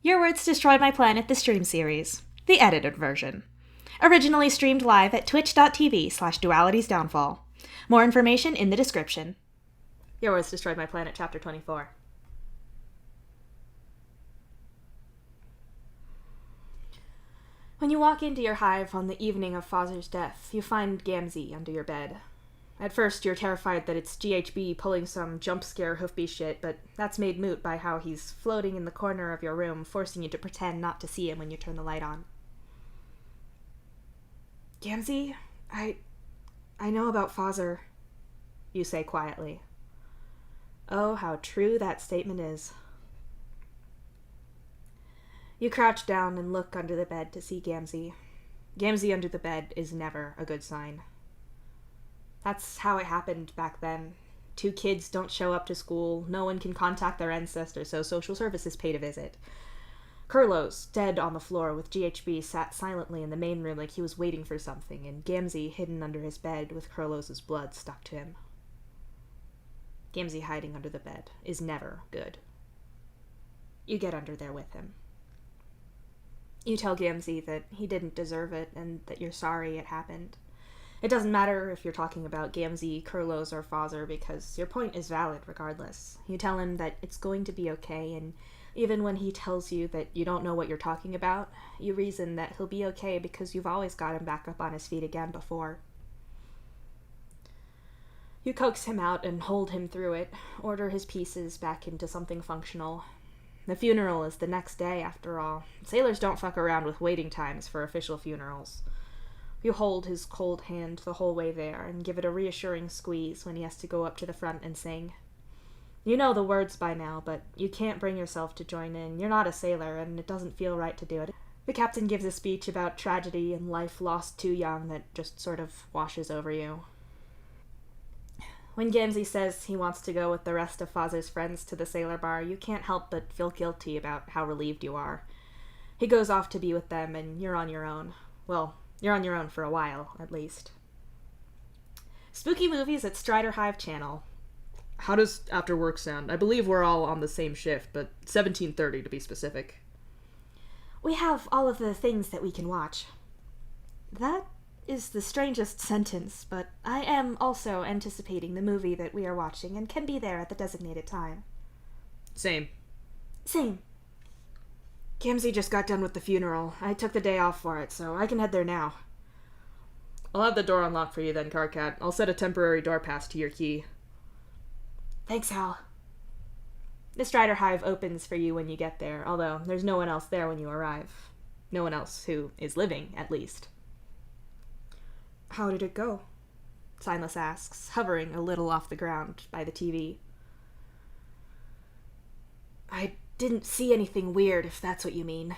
Your Words Destroyed My Planet, the stream series. The edited version. Originally streamed live at twitch.tv/dualitiesdownfall. More information in the description. Your Words Destroyed My Planet, Chapter 24. When you walk into your hive on the evening of Fazer's death, you find Gamzee under your bed. At first, you're terrified that it's GHB pulling some jump-scare hoofbeat shit, but that's made moot by how he's floating in the corner of your room, forcing you to pretend not to see him when you turn the light on. Gamzee, I know about Fazer, you say quietly. Oh, how true that statement is. You crouch down and look under the bed to see Gamzee. Gamzee under the bed is never a good sign. That's how it happened back then. 2 kids don't show up to school, no one can contact their ancestors, so social services paid a visit. Kurlos, dead on the floor with GHB, sat silently in the main room like he was waiting for something, and Gamzee hidden under his bed with Kurlos' blood stuck to him. Gamzee hiding under the bed is never good. You get under there with him. You tell Gamzee that he didn't deserve it and that you're sorry it happened. It doesn't matter if you're talking about Gamzee, Kurlos, or Fazer, because your point is valid regardless. You tell him that it's going to be okay, and even when he tells you that you don't know what you're talking about, you reason that he'll be okay because you've always got him back up on his feet again before. You coax him out and hold him through it, order his pieces back into something functional. The funeral is the next day, after all. Sailors don't fuck around with waiting times for official funerals. You hold his cold hand the whole way there and give it a reassuring squeeze when he has to go up to the front and sing. You know the words by now, but you can't bring yourself to join in. You're not a sailor, and it doesn't feel right to do it. The captain gives a speech about tragedy and life lost too young that just sort of washes over you. When Gamzee says he wants to go with the rest of Fazer's friends to the sailor bar, you can't help but feel guilty about how relieved you are. He goes off to be with them, and you're on your own. Well, you're on your own for a while, at least. Spooky movies at Strider Hive Channel. How does after work sound? I believe we're all on the same shift, but 17:30 to be specific. We have all of the things that we can watch. That is the strangest sentence, but I am also anticipating the movie that we are watching and can be there at the designated time. Same. Gamzee just got done with the funeral. I took the day off for it, so I can head there now. I'll have the door unlocked for you then, Carcat. I'll set a temporary door pass to your key. Thanks, Hal. The Strider Hive opens for you when you get there, although there's no one else there when you arrive. No one else who is living, at least. How did it go? Silas asks, hovering a little off the ground by the TV. I didn't see anything weird, if that's what you mean.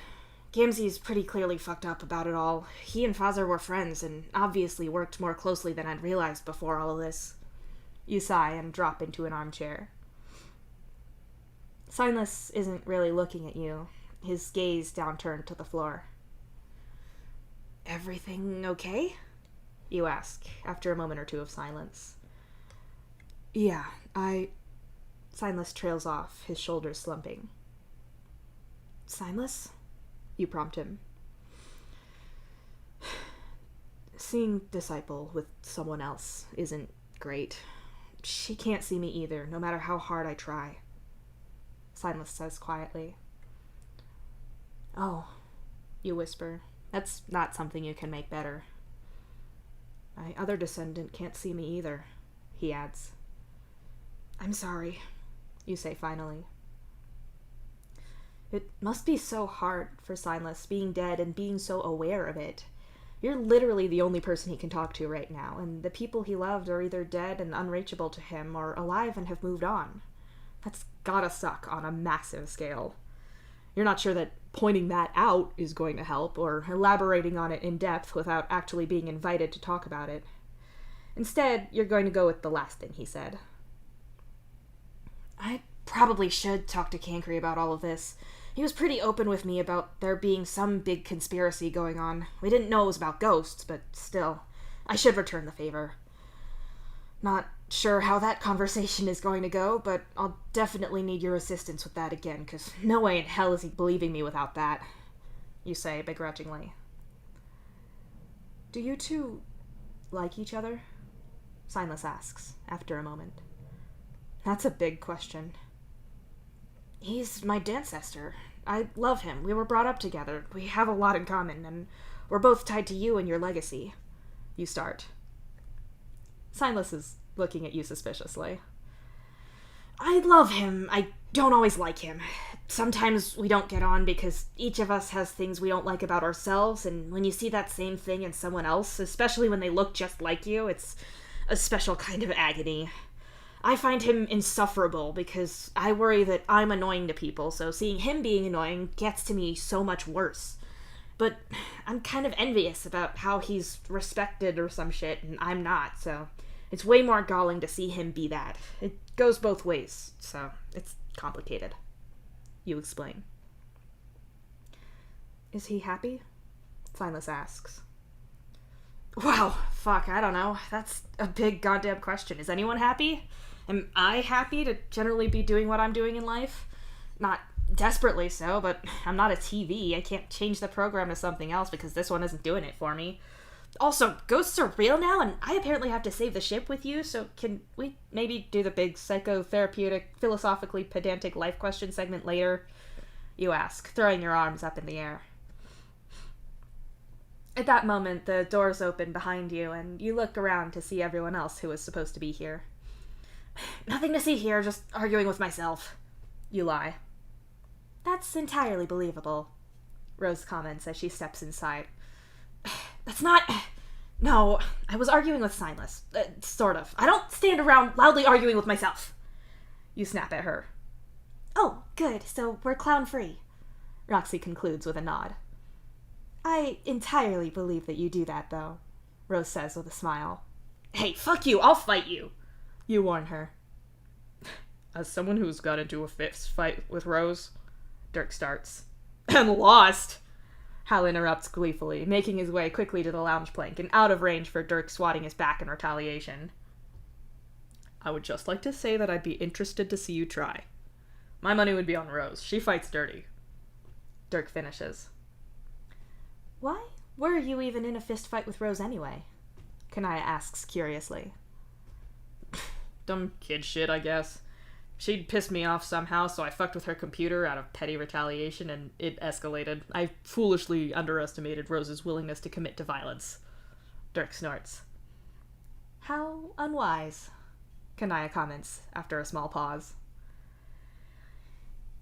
Gamzee's pretty clearly fucked up about it all. He and Fazer were friends, and obviously worked more closely than I'd realized before all of this. You sigh and drop into an armchair. Silas isn't really looking at you, his gaze downturned to the floor. Everything okay? You ask, after a moment or two of silence. Yeah, Silas trails off, his shoulders slumping. Silas? You prompt him. Seeing Disciple with someone else isn't great. She can't see me either, no matter how hard I try. Silas says quietly. Oh, you whisper. That's not something you can make better. My other descendant can't see me either, he adds. I'm sorry, you say finally. It must be so hard for Silas, being dead and being so aware of it. You're literally the only person he can talk to right now, and the people he loved are either dead and unreachable to him or alive and have moved on. That's gotta suck on a massive scale. You're not sure that pointing that out is going to help, or elaborating on it in depth without actually being invited to talk about it. Instead, you're going to go with the last thing he said. I probably should talk to Cancry about all of this. He was pretty open with me about there being some big conspiracy going on. We didn't know it was about ghosts, but still, I should return the favor. Not sure how that conversation is going to go, but I'll definitely need your assistance with that again, because no way in hell is he believing me without that, you say begrudgingly. Do you two like each other? Silas asks, after a moment. That's a big question. He's my ancestor. I love him. We were brought up together. We have a lot in common, and we're both tied to you and your legacy. You start. Silas is looking at you suspiciously. I love him. I don't always like him. Sometimes we don't get on because each of us has things we don't like about ourselves, and when you see that same thing in someone else, especially when they look just like you, it's a special kind of agony. I find him insufferable because I worry that I'm annoying to people, so seeing him being annoying gets to me so much worse. But I'm kind of envious about how he's respected or some shit, and I'm not, so it's way more galling to see him be that. It goes both ways, so it's complicated. You explain. Is he happy? Silas asks. Wow, fuck, I don't know. That's a big goddamn question. Is anyone happy? Am I happy to generally be doing what I'm doing in life? Not desperately so, but I'm not a TV. I can't change the program to something else because this one isn't doing it for me. Also, ghosts are real now, and I apparently have to save the ship with you, so can we maybe do the big psychotherapeutic, philosophically pedantic life question segment later? You ask, throwing your arms up in the air. At that moment, the doors open behind you, and you look around to see everyone else who was supposed to be here. Nothing to see here, just arguing with myself. You lie. That's entirely believable, Rose comments as she steps inside. That's not... No, I was arguing with Silas. Sort of. I don't stand around loudly arguing with myself. You snap at her. Oh, good, so we're clown-free, Roxy concludes with a nod. I entirely believe that you do that, though, Rose says with a smile. Hey, fuck you, I'll fight you, you warn her. As someone who's got into a fist fight with Rose, Dirk starts. And lost! Hal interrupts gleefully, making his way quickly to the lounge plank and out of range for Dirk swatting his back in retaliation. I would just like to say that I'd be interested to see you try. My money would be on Rose. She fights dirty. Dirk finishes. Why were you even in a fist fight with Rose anyway? Kanaya asks curiously. Dumb kid shit, I guess. She'd pissed me off somehow, so I fucked with her computer out of petty retaliation, and it escalated. I foolishly underestimated Rose's willingness to commit to violence. Dirk snorts. How unwise, Kanaya comments after a small pause.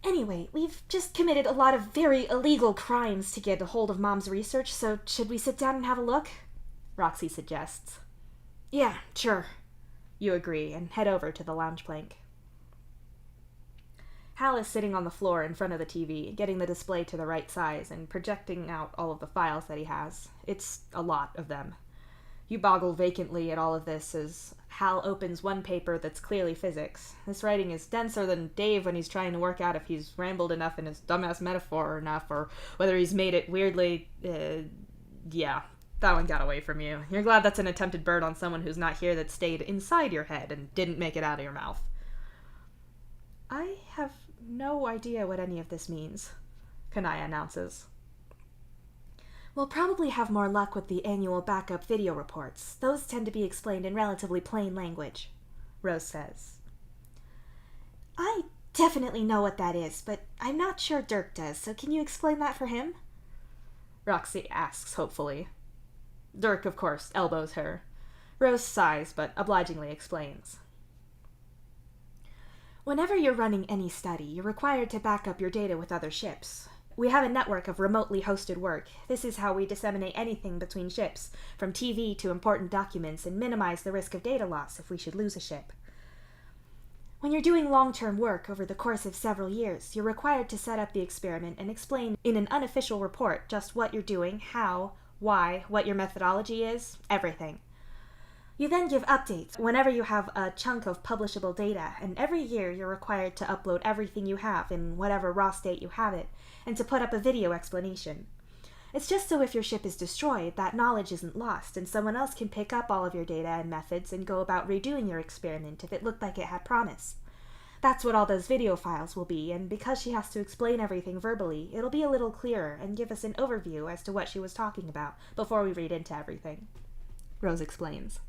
Anyway, we've just committed a lot of very illegal crimes to get a hold of Mom's research, so should we sit down and have a look? Roxy suggests. Yeah, sure. You agree, and head over to the lounge plank. Hal is sitting on the floor in front of the TV, getting the display to the right size and projecting out all of the files that he has. It's a lot of them. You boggle vacantly at all of this as Hal opens one paper that's clearly physics. This writing is denser than Dave when he's trying to work out if he's rambled enough in his dumbass metaphor enough, or whether he's made it weirdly... yeah, that one got away from you. You're glad that's an attempted burn on someone who's not here that stayed inside your head and didn't make it out of your mouth. I have no idea what any of this means, Kanaya announces. We'll probably have more luck with the annual backup video reports. Those tend to be explained in relatively plain language, Rose says. I definitely know what that is, but I'm not sure Dirk does, so can you explain that for him? Roxy asks hopefully. Dirk, of course, elbows her. Rose sighs, but obligingly explains. Whenever you're running any study, you're required to back up your data with other ships. We have a network of remotely hosted work. This is how we disseminate anything between ships, from TV to important documents, and minimize the risk of data loss if we should lose a ship. When you're doing long-term work over the course of several years, you're required to set up the experiment and explain in an unofficial report just what you're doing, how, why, what your methodology is, everything. You then give updates whenever you have a chunk of publishable data, and every year you're required to upload everything you have in whatever raw state you have it, and to put up a video explanation. It's just so if your ship is destroyed, that knowledge isn't lost, and someone else can pick up all of your data and methods and go about redoing your experiment if it looked like it had promise. That's what all those video files will be, and because she has to explain everything verbally, it'll be a little clearer and give us an overview as to what she was talking about before we read into everything. Rose explains.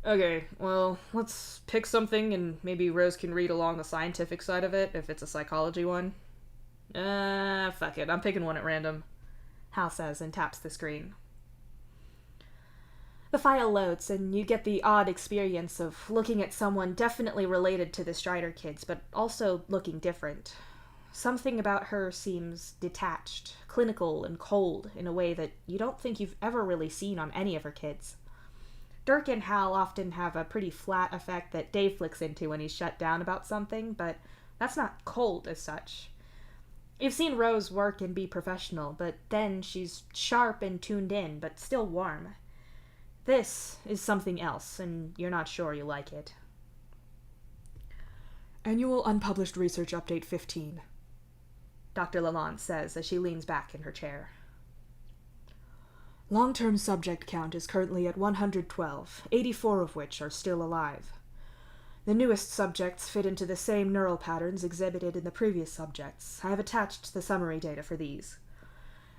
Okay, well, let's pick something and maybe Rose can read along the scientific side of it if it's a psychology one. Fuck it, I'm picking one at random, Hal says and taps the screen. The file loads, and you get the odd experience of looking at someone definitely related to the Strider kids, but also looking different. Something about her seems detached, clinical, and cold in a way that you don't think you've ever really seen on any of her kids. Dirk and Hal often have a pretty flat effect that Dave flicks into when he's shut down about something, but that's not cold as such. You've seen Rose work and be professional, but then she's sharp and tuned in, but still warm. This is something else, and you're not sure you like it. Annual Unpublished Research Update 15, Dr. Lalonde says as she leans back in her chair. Long-term subject count is currently at 112, 84 of which are still alive. The newest subjects fit into the same neural patterns exhibited in the previous subjects. I have attached the summary data for these.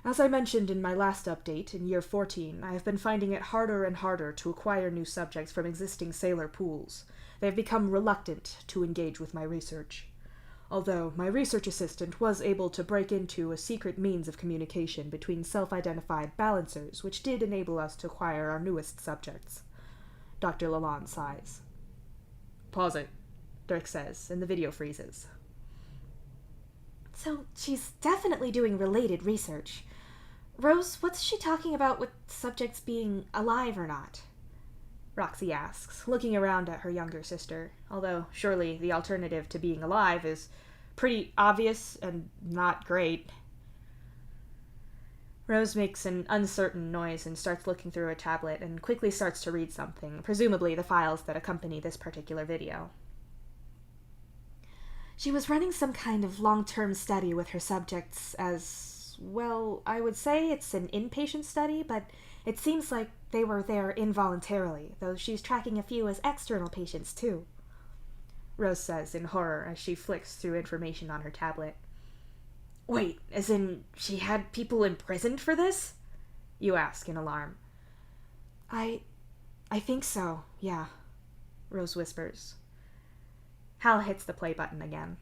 As I mentioned in my last update, in year 14, I have been finding it harder and harder to acquire new subjects from existing sailor pools. They have become reluctant to engage with my research. Although my research assistant was able to break into a secret means of communication between self-identified balancers, which did enable us to acquire our newest subjects. Dr. Lalonde sighs. Pause it, Dirk says, and the video freezes. So she's definitely doing related research. Rose, what's she talking about with subjects being alive or not? Roxy asks, looking around at her younger sister, although surely the alternative to being alive is pretty obvious and not great. Rose makes an uncertain noise and starts looking through her tablet and quickly starts to read something, presumably the files that accompany this particular video. She was running some kind of long-term study with her subjects as, well, I would say it's an inpatient study, but it seems like they were there involuntarily, though she's tracking a few as external patients too, Rose says in horror as she flicks through information on her tablet. Wait, as in she had people imprisoned for this? You ask in alarm. I think so, yeah, Rose whispers. Hal hits the play button again.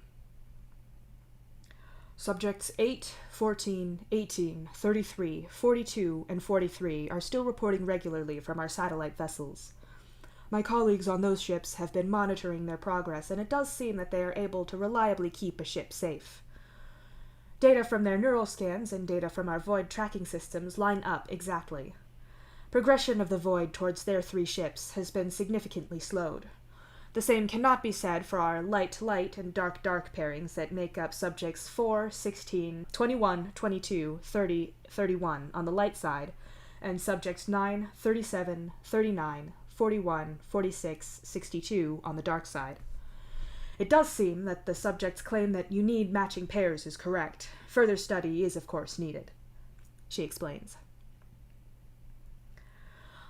Subjects 8, 14, 18, 33, 42, and 43 are still reporting regularly from our satellite vessels. My colleagues on those ships have been monitoring their progress, and it does seem that they are able to reliably keep a ship safe. Data from their neural scans and data from our void tracking systems line up exactly. Progression of the void towards their 3 ships has been significantly slowed. The same cannot be said for our light-light and dark-dark pairings that make up subjects 4, 16, 21, 22, 30, 31 on the light side, and subjects 9, 37, 39, 41, 46, 62 on the dark side. It does seem that the subject's claim that you need matching pairs is correct. Further study is, of course, needed, she explains.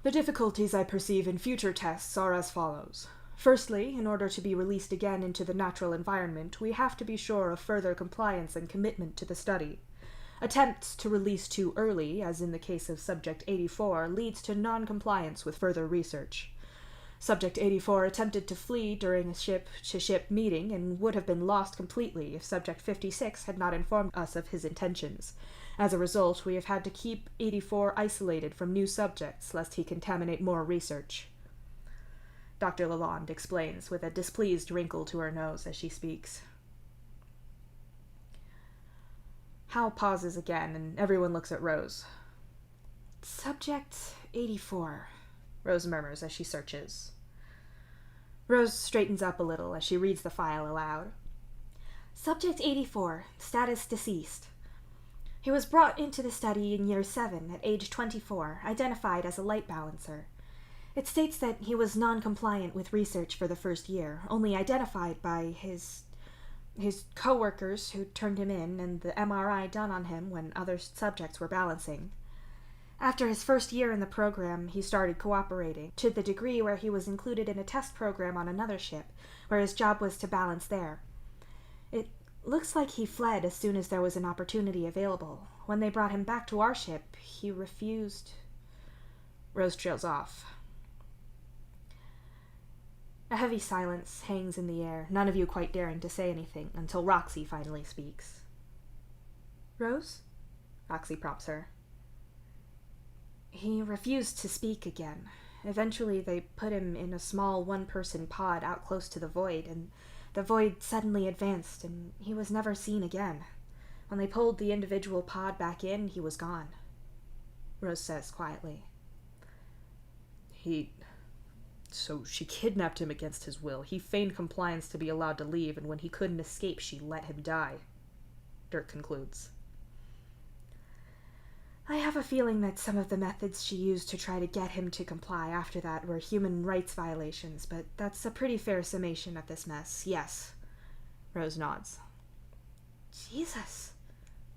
The difficulties I perceive in future tests are as follows. Firstly, in order to be released again into the natural environment, we have to be sure of further compliance and commitment to the study. Attempts to release too early, as in the case of Subject 84, leads to non-compliance with further research. Subject 84 attempted to flee during a ship-to-ship meeting and would have been lost completely if Subject 56 had not informed us of his intentions. As a result, we have had to keep 84 isolated from new subjects, lest he contaminate more research. Dr. Lalonde explains, with a displeased wrinkle to her nose as she speaks. Hal pauses again, and everyone looks at Rose. Subject 84, Rose murmurs as she searches. Rose straightens up a little as she reads the file aloud. Subject 84, status deceased. He was brought into the study in year 7 at age 24, identified as a light balancer. It states that he was non-compliant with research for the first year, only identified by his his co-workers who turned him in, and the MRI done on him when other subjects were balancing. After his first year in the program, he started cooperating, to the degree where he was included in a test program on another ship, where his job was to balance there. It looks like he fled as soon as there was an opportunity available. When they brought him back to our ship, he refused. Rose trails off. A heavy silence hangs in the air, none of you quite daring to say anything, until Roxy finally speaks. Rose? Roxy prompts her. He refused to speak again. Eventually they put him in a small one-person pod out close to the void, and the void suddenly advanced, and he was never seen again. When they pulled the individual pod back in, he was gone. Rose says quietly. So she kidnapped him against his will. He feigned compliance to be allowed to leave, and when he couldn't escape, she let him die. Dirk concludes. I have a feeling that some of the methods she used to try to get him to comply after that were human rights violations, but that's a pretty fair summation of this mess, yes. Rose nods. Jesus,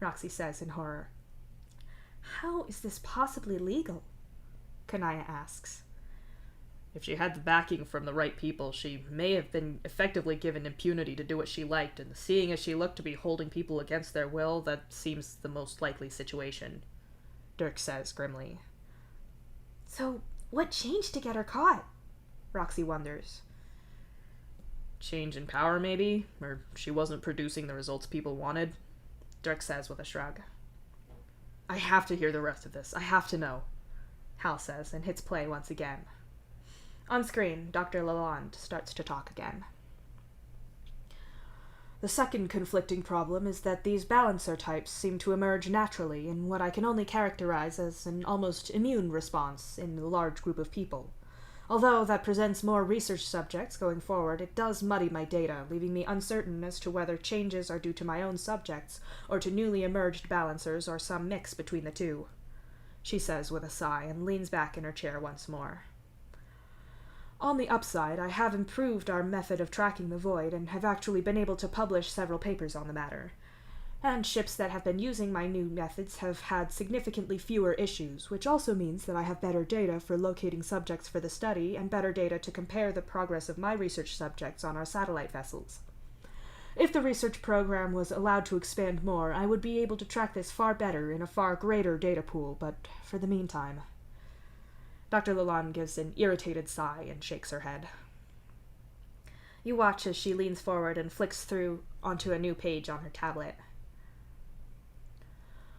Roxy says in horror. How is this possibly legal? Kanaya asks. If she had the backing from the right people, she may have been effectively given impunity to do what she liked, and seeing as she looked to be holding people against their will, that seems the most likely situation, Dirk says grimly. So, what changed to get her caught? Roxy wonders. Change in power, maybe? Or she wasn't producing the results people wanted? Dirk says with a shrug. I have to hear the rest of this. I have to know, Hal says, and hits play once again. On screen, Dr. Lalonde starts to talk again. The second conflicting problem is that these balancer types seem to emerge naturally in what I can only characterize as an almost immune response in a large group of people. Although that presents more research subjects going forward, it does muddy my data, leaving me uncertain as to whether changes are due to my own subjects or to newly emerged balancers or some mix between the two, she says with a sigh and leans back in her chair once more. On the upside, I have improved our method of tracking the void and have actually been able to publish several papers on the matter. And ships that have been using my new methods have had significantly fewer issues, which also means that I have better data for locating subjects for the study and better data to compare the progress of my research subjects on our satellite vessels. If the research program was allowed to expand more, I would be able to track this far better in a far greater data pool, but for the meantime... Dr. Lalonde gives an irritated sigh and shakes her head. You watch as she leans forward and flicks through onto a new page on her tablet.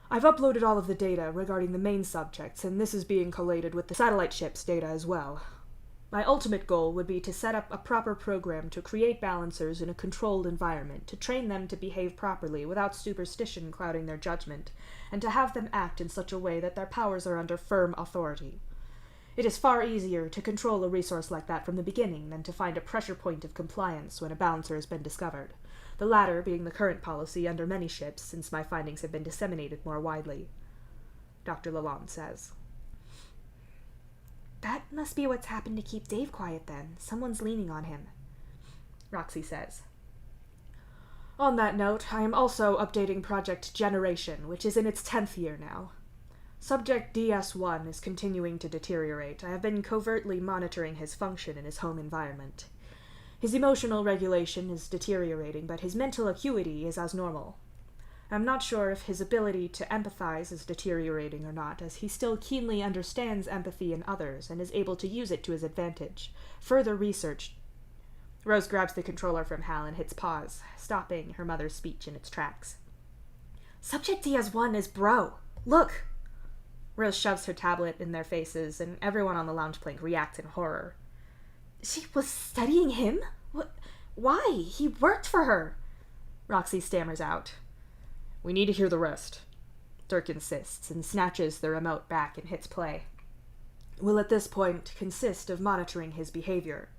I've uploaded all of the data regarding the main subjects, and this is being collated with the satellite ship's data as well. My ultimate goal would be to set up a proper program to create balancers in a controlled environment, to train them to behave properly without superstition clouding their judgment, and to have them act in such a way that their powers are under firm authority. It is far easier to control a resource like that from the beginning than to find a pressure point of compliance when a balancer has been discovered, the latter being the current policy under many ships since my findings have been disseminated more widely, Dr. Lalonde says. That must be what's happened to keep Dave quiet then. Someone's leaning on him, Roxy says. On that note, I am also updating Project Generation, which is in its 10th year now. Subject DS1 is continuing to deteriorate. I have been covertly monitoring his function in his home environment. His emotional regulation is deteriorating, but his mental acuity is as normal. I'm not sure if his ability to empathize is deteriorating or not, as he still keenly understands empathy in others and is able to use it to his advantage. Further research... Rose grabs the controller from Hal and hits pause, stopping her mother's speech in its tracks. Subject DS1 is bro. Look! Rose shoves her tablet in their faces, and everyone on the lounge plank reacts in horror. She was studying him? What? Why? He worked for her! Roxy stammers out. We need to hear the rest, Dirk insists, and snatches the remote back and hits play. Will at this point consist of monitoring his behavior.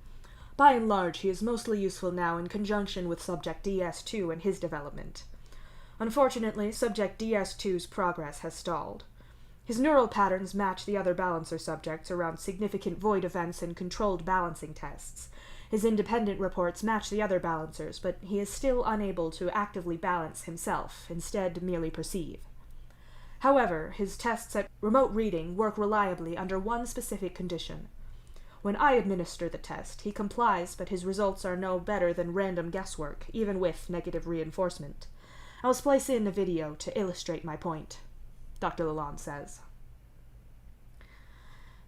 By and large, he is mostly useful now in conjunction with Subject DS2 and his development. Unfortunately, Subject DS2's progress has stalled. His neural patterns match the other balancer subjects around significant void events and controlled balancing tests. His independent reports match the other balancers, but he is still unable to actively balance himself, instead merely perceive. However, his tests at remote reading work reliably under one specific condition. When I administer the test, he complies, but his results are no better than random guesswork, even with negative reinforcement. I'll splice in a video to illustrate my point, Dr. Lalonde says.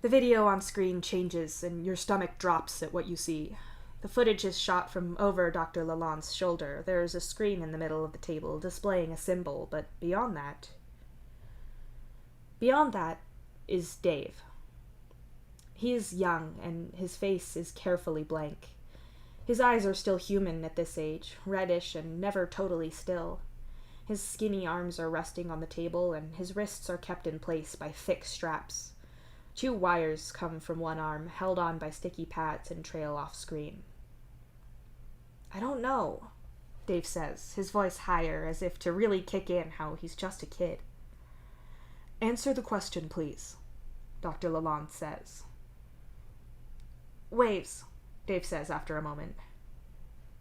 The video on screen changes, and your stomach drops at what you see. The footage is shot from over Dr. Lalonde's shoulder. There is a screen in the middle of the table displaying a symbol, but beyond that is Dave. He is young, and his face is carefully blank. His eyes are still human at this age, reddish and never totally still. His skinny arms are resting on the table, and his wrists are kept in place by thick straps. 2 wires come from one arm, held on by sticky pads, and trail off screen. I don't know, Dave says, his voice higher, as if to really kick in how he's just a kid. Answer the question, please, Dr. Lalonde says. Waves, Dave says after a moment.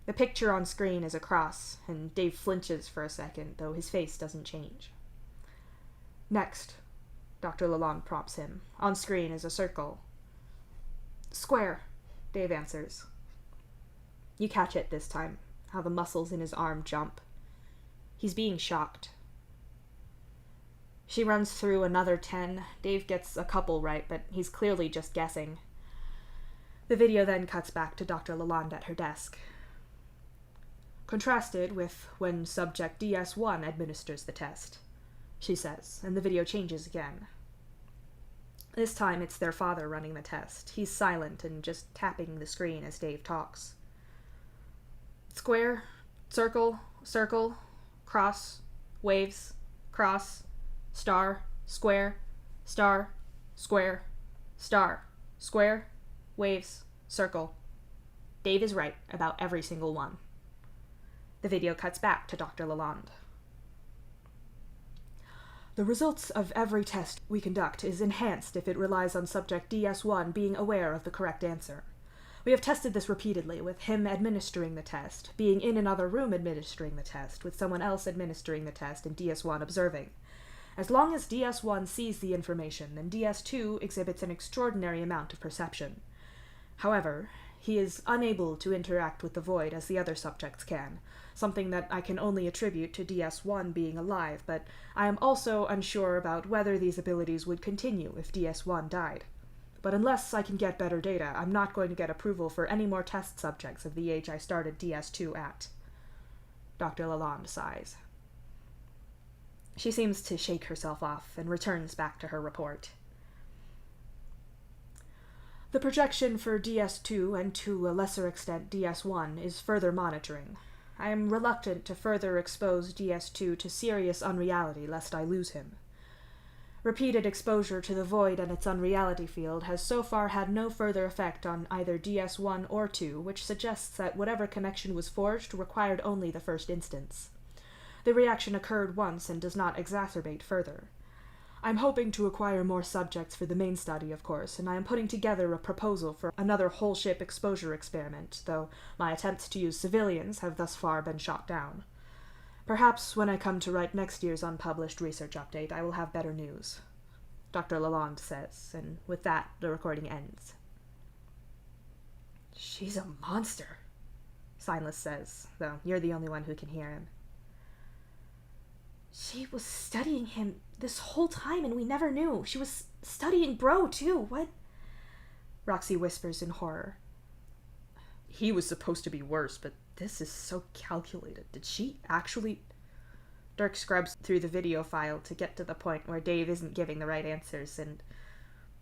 The picture on screen is a cross, and Dave flinches for a second, though his face doesn't change. Next, Dr. Lalonde prompts him. On screen is a circle. Square, Dave answers. You catch it this time, how the muscles in his arm jump. He's being shocked. She runs through another 10. Dave gets a couple right, but he's clearly just guessing. The video then cuts back to Dr. Lalonde at her desk. Contrasted with when subject DS1 administers the test, she says, and the video changes again. This time it's their father running the test. He's silent and just tapping the screen as Dave talks. Square, circle, circle, cross, waves, cross, star, square, star, square, star, square, waves, circle. Dave is right about every single one. The video cuts back to Dr. Lalonde. The results of every test we conduct is enhanced if it relies on subject DS1 being aware of the correct answer. We have tested this repeatedly, with him administering the test, being in another room administering the test, with someone else administering the test and DS1 observing. As long as DS1 sees the information, then DS2 exhibits an extraordinary amount of perception. However, he is unable to interact with the void as the other subjects can, something that I can only attribute to DS1 being alive, but I am also unsure about whether these abilities would continue if DS1 died. But unless I can get better data, I'm not going to get approval for any more test subjects of the age I started DS2 at. Dr. Lalonde sighs. She seems to shake herself off and returns back to her report. The projection for DS2 and to a lesser extent DS1 is further monitoring. I am reluctant to further expose DS2 to serious unreality lest I lose him. Repeated exposure to the void and its unreality field has so far had no further effect on either DS1 or 2, which suggests that whatever connection was forged required only the first instance. The reaction occurred once and does not exacerbate further. I'm hoping to acquire more subjects for the main study, of course, and I am putting together a proposal for another whole-ship exposure experiment, though my attempts to use civilians have thus far been shot down. Perhaps when I come to write next year's unpublished research update, I will have better news, Dr. Lalonde says, and with that, the recording ends. She's a monster, Silas says, though you're the only one who can hear him. She was studying him this whole time and we never knew. She was studying Bro, too. What? Roxy whispers in horror. He was supposed to be worse, but this is so calculated. Did she actually... Dirk scrubs through the video file to get to the point where Dave isn't giving the right answers, and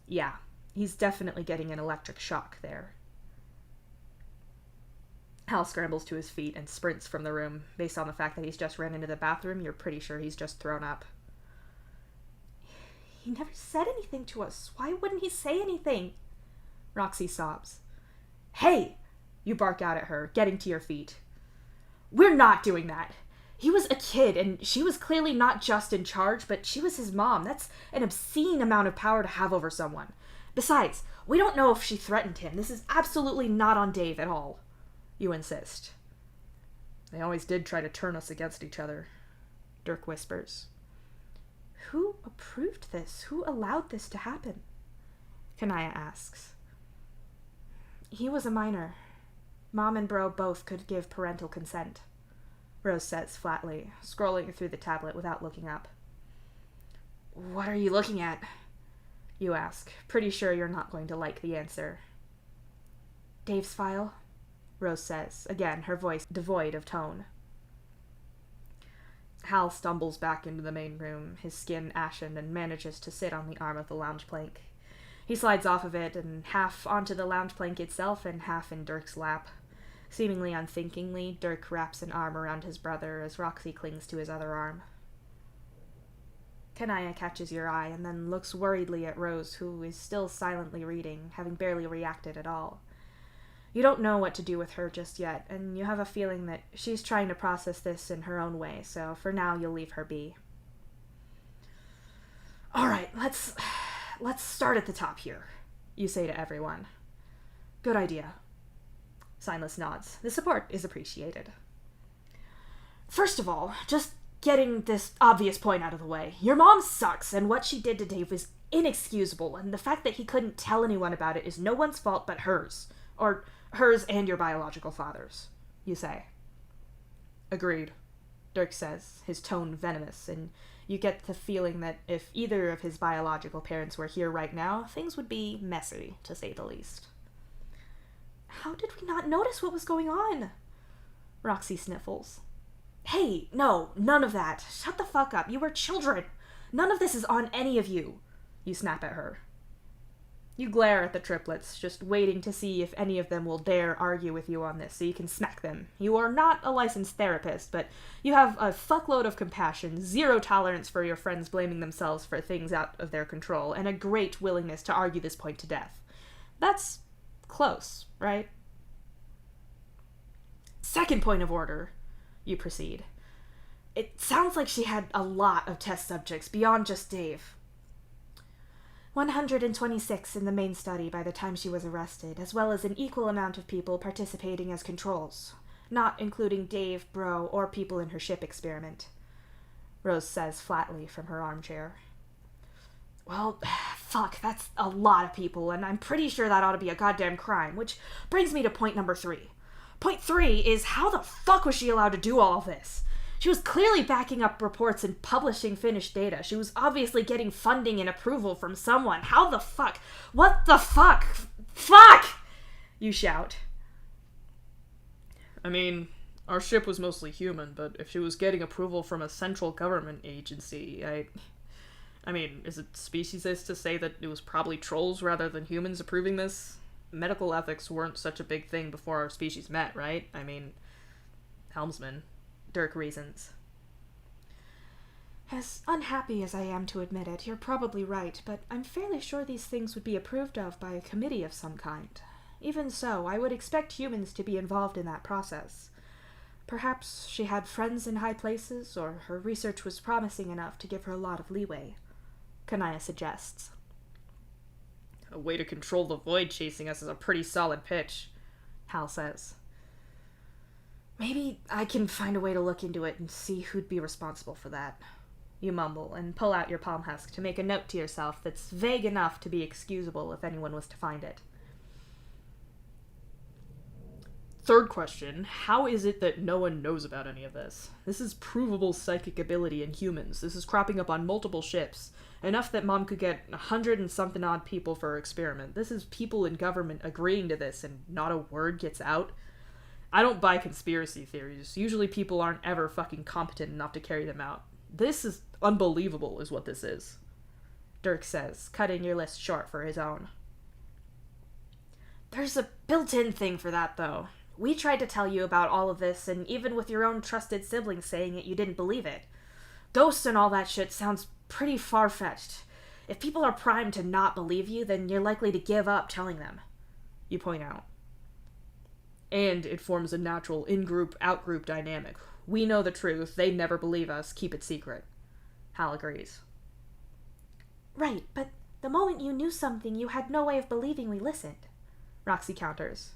yeah, he's definitely getting an electric shock there. Hal scrambles to his feet and sprints from the room. Based on the fact that he's just ran into the bathroom, you're pretty sure he's just thrown up. He never said anything to us. Why wouldn't he say anything? Roxy sobs. Hey! You bark out at her, getting to your feet. We're not doing that. He was a kid, and she was clearly not just in charge, but she was his mom. That's an obscene amount of power to have over someone. Besides, We don't know if she threatened him. This is absolutely not on Dave at all. You insist. They always did try to turn us against each other, Dirk whispers. Who approved this? Who allowed this to happen? Kanaya asks. He was a minor. Mom and Bro both could give parental consent, Rose says flatly, scrolling through the tablet without looking up. What are you looking at? You ask, pretty sure you're not going to like the answer. Dave's file, Rose says, again, her voice devoid of tone. Hal stumbles back into the main room, his skin ashen, and manages to sit on the arm of the lounge plank. He slides off of it, and half onto the lounge plank itself and half in Dirk's lap. Seemingly unthinkingly, Dirk wraps an arm around his brother as Roxy clings to his other arm. Kanaya catches your eye and then looks worriedly at Rose, who is still silently reading, having barely reacted at all. You don't know what to do with her just yet, and you have a feeling that she's trying to process this in her own way, so for now you'll leave her be. Alright, let's start at the top here, you say to everyone. Good idea. Silas nods. The support is appreciated. First of all, just getting this obvious point out of the way. Your mom sucks, and what she did to Dave was inexcusable, and the fact that he couldn't tell anyone about it is no one's fault but hers. Or hers and your biological father's, you say. Agreed, Dirk says, his tone venomous, and you get the feeling that if either of his biological parents were here right now, things would be messy, to say the least. How did we not notice what was going on? Roxy sniffles. Hey, no, none of that. Shut the fuck up. You were children. None of this is on any of you. You snap at her. You glare at the triplets, just waiting to see if any of them will dare argue with you on this so you can smack them. You are not a licensed therapist, but you have a fuckload of compassion, zero tolerance for your friends blaming themselves for things out of their control, and a great willingness to argue this point to death. That's close, right? Second point of order, you proceed. It sounds like she had a lot of test subjects beyond just Dave. 126 in the main study by the time she was arrested, as well as an equal amount of people participating as controls, not including Dave, Bro, or people in her ship experiment, Rose says flatly from her armchair. Well, fuck, that's a lot of people, and I'm pretty sure that ought to be a goddamn crime, which brings me to point number 3. Point 3 is, how the fuck was she allowed to do all of this? She was clearly backing up reports and publishing finished data. She was obviously getting funding and approval from someone. How the fuck? What the fuck? Fuck! You shout. I mean, our ship was mostly human, but if she was getting approval from a central government agency, I mean, is it speciesist to say that it was probably trolls rather than humans approving this? Medical ethics weren't such a big thing before our species met, right? I mean, helmsman. Dirk reasons. As unhappy as I am to admit it, you're probably right, but I'm fairly sure these things would be approved of by a committee of some kind. Even so, I would expect humans to be involved in that process. Perhaps she had friends in high places, or her research was promising enough to give her a lot of leeway, Kanaya suggests. A way to control the void chasing us is a pretty solid pitch, Hal says. Maybe I can find a way to look into it and see who'd be responsible for that. You mumble and pull out your palm husk to make a note to yourself that's vague enough to be excusable if anyone was to find it. Third question, how is it that no one knows about any of this? This is provable psychic ability in humans. This is cropping up on multiple ships. Enough that Mom could get 100 and something odd people for her experiment. This is people in government agreeing to this and not a word gets out. I don't buy conspiracy theories. Usually people aren't ever fucking competent enough to carry them out. This is unbelievable, is what this is, Dirk says, cutting your list short for his own. There's a built-in thing for that, though. We tried to tell you about all of this, and even with your own trusted siblings saying it, you didn't believe it. Ghosts and all that shit sounds pretty far-fetched. If people are primed to not believe you, then you're likely to give up telling them, you point out. And it forms a natural in-group, out-group dynamic. We know the truth, they never believe us, keep it secret. Hal agrees. Right, but The moment you knew something, you had no way of believing we listened, Roxy counters.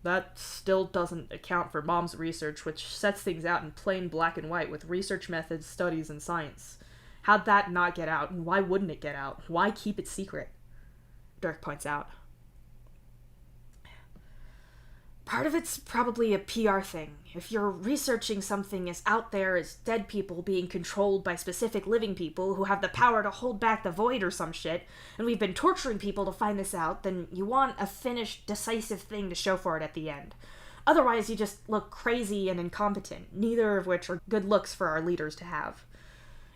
That still doesn't account for Mom's research, which sets things out in plain black and white with research methods, studies, and science. How'd that not get out, and why wouldn't it get out? Why keep it secret? Dirk points out. Part of it's probably a PR thing. If you're researching something as out there as dead people being controlled by specific living people who have the power to hold back the void or some shit, and we've been torturing people to find this out, then you want a finished, decisive thing to show for it at the end. Otherwise, you just look crazy and incompetent, neither of which are good looks for our leaders to have.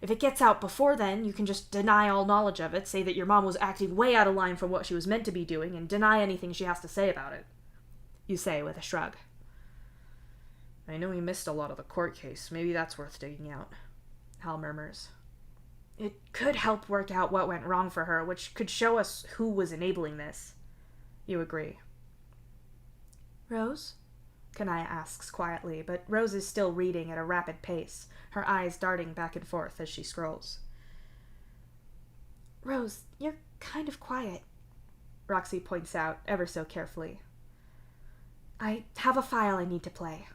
If it gets out before then, you can just deny all knowledge of it, say that your mom was acting way out of line from what she was meant to be doing, and deny anything she has to say about it. You say with a shrug. I know we missed a lot of the court case. Maybe that's worth digging out, Hal murmurs. It could help work out what went wrong for her, which could show us who was enabling this. You agree. Rose? Kanaya asks quietly, but Rose is still reading at a rapid pace, her eyes darting back and forth as she scrolls. Rose, you're kind of quiet, Roxy points out ever so carefully. I have a file I need to play,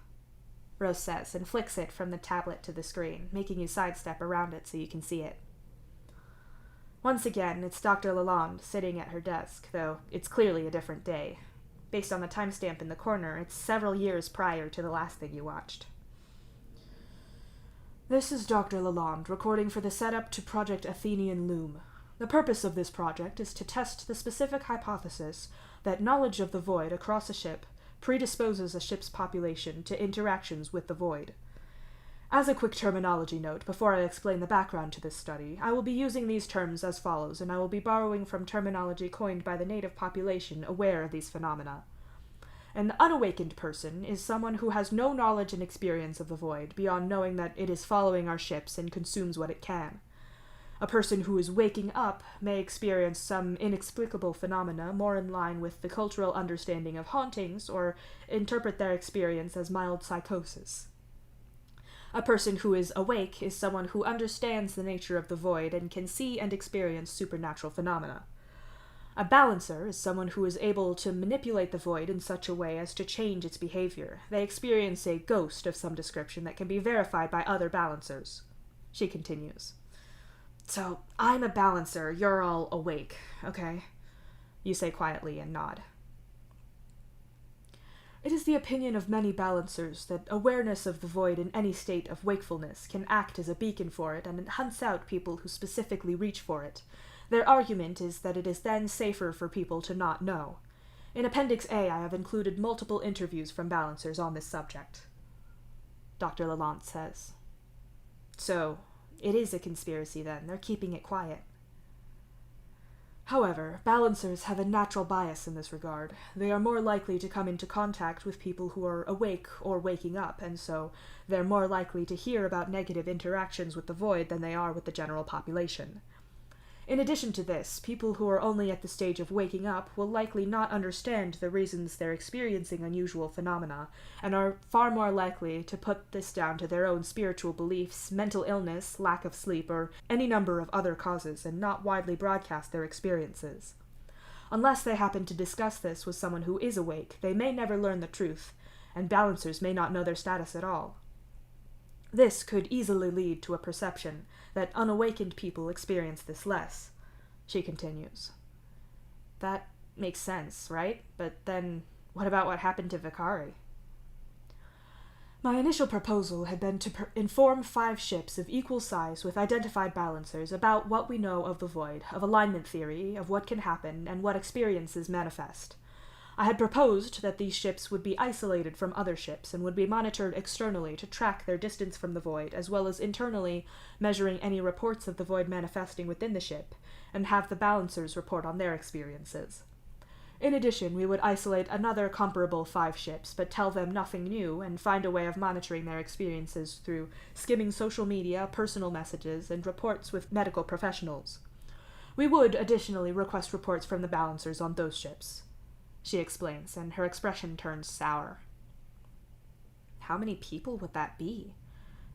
Rose says, and flicks it from the tablet to the screen, making you sidestep around it so you can see it. Once again, it's Dr. Lalonde sitting at her desk, though it's clearly a different day. Based on the timestamp in the corner, it's several years prior to the last thing you watched. This is Dr. Lalonde recording for the setup to Project Athenian Loom. The purpose of this project is to test the specific hypothesis that knowledge of the void across a ship predisposes a ship's population to interactions with the void. As a quick terminology note, before I explain the background to this study, I will be using these terms as follows, and I will be borrowing from terminology coined by the native population aware of these phenomena. An unawakened person is someone who has no knowledge and experience of the void beyond knowing that it is following our ships and consumes what it can. A person who is waking up may experience some inexplicable phenomena more in line with the cultural understanding of hauntings, or interpret their experience as mild psychosis. A person who is awake is someone who understands the nature of the void and can see and experience supernatural phenomena. A balancer is someone who is able to manipulate the void in such a way as to change its behavior. They experience a ghost of some description that can be verified by other balancers. She continues. So, I'm a balancer, you're all awake, okay? You say quietly and nod. It is the opinion of many balancers that awareness of the void in any state of wakefulness can act as a beacon for it, and it hunts out people who specifically reach for it. Their argument is that it is then safer for people to not know. In Appendix A, I have included multiple interviews from balancers on this subject. Dr. Lalonde says. So, it is a conspiracy then. They're keeping it quiet. However, balancers have a natural bias in this regard. They are more likely to come into contact with people who are awake or waking up, and so they're more likely to hear about negative interactions with the void than they are with the general population. In addition to this, people who are only at the stage of waking up will likely not understand the reasons they're experiencing unusual phenomena, and are far more likely to put this down to their own spiritual beliefs, mental illness, lack of sleep, or any number of other causes, and not widely broadcast their experiences. Unless they happen to discuss this with someone who is awake, they may never learn the truth, and balancers may not know their status at all. This could easily lead to a perception that unawakened people experience this less, she continues. That makes sense, right? But then, what about what happened to Vicari? My initial proposal had been to inform 5 ships of equal size with identified balancers about what we know of the void, of alignment theory, of what can happen, and what experiences manifest. I had proposed that these ships would be isolated from other ships and would be monitored externally to track their distance from the void, as well as internally measuring any reports of the void manifesting within the ship, and have the balancers report on their experiences. In addition, we would isolate another comparable 5 ships, but tell them nothing new, and find a way of monitoring their experiences through skimming social media, personal messages, and reports with medical professionals. We would additionally request reports from the balancers on those ships, she explains, and her expression turns sour. How many people would that be?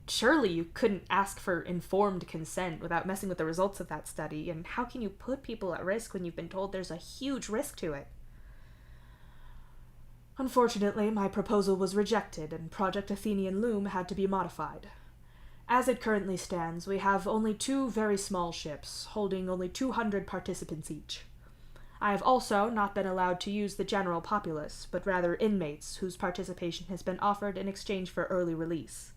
Surely you couldn't ask for informed consent without messing with the results of that study, and how can you put people at risk when you've been told there's a huge risk to it? Unfortunately, my proposal was rejected, and Project Athenian Loom had to be modified. As it currently stands, we have only 2 very small ships, holding only 200 participants each. I have also not been allowed to use the general populace, but rather inmates whose participation has been offered in exchange for early release.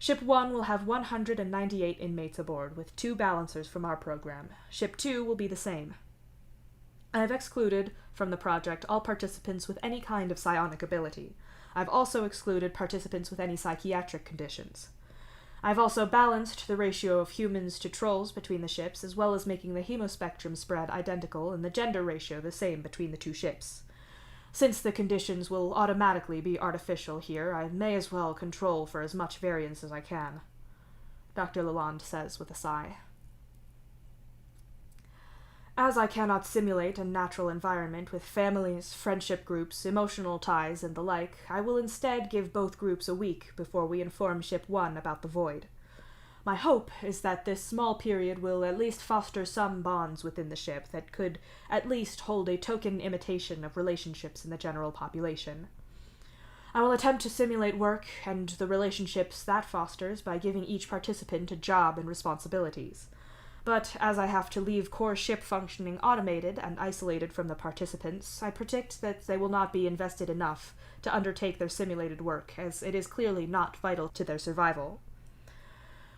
Ship 1 will have 198 inmates aboard, with 2 balancers from our program. Ship 2 will be the same. I have excluded from the project all participants with any kind of psionic ability. I've also excluded participants with any psychiatric conditions. I've also balanced the ratio of humans to trolls between the ships, as well as making the hemospectrum spread identical and the gender ratio the same between the 2 ships. Since the conditions will automatically be artificial here, I may as well control for as much variance as I can, Dr. Lalonde says with a sigh. As I cannot simulate a natural environment with families, friendship groups, emotional ties, and the like, I will instead give both groups a week before we inform Ship 1 about the void. My hope is that this small period will at least foster some bonds within the ship that could at least hold a token imitation of relationships in the general population. I will attempt to simulate work and the relationships that fosters by giving each participant a job and responsibilities. But as I have to leave core ship functioning automated and isolated from the participants, I predict that they will not be invested enough to undertake their simulated work, as it is clearly not vital to their survival.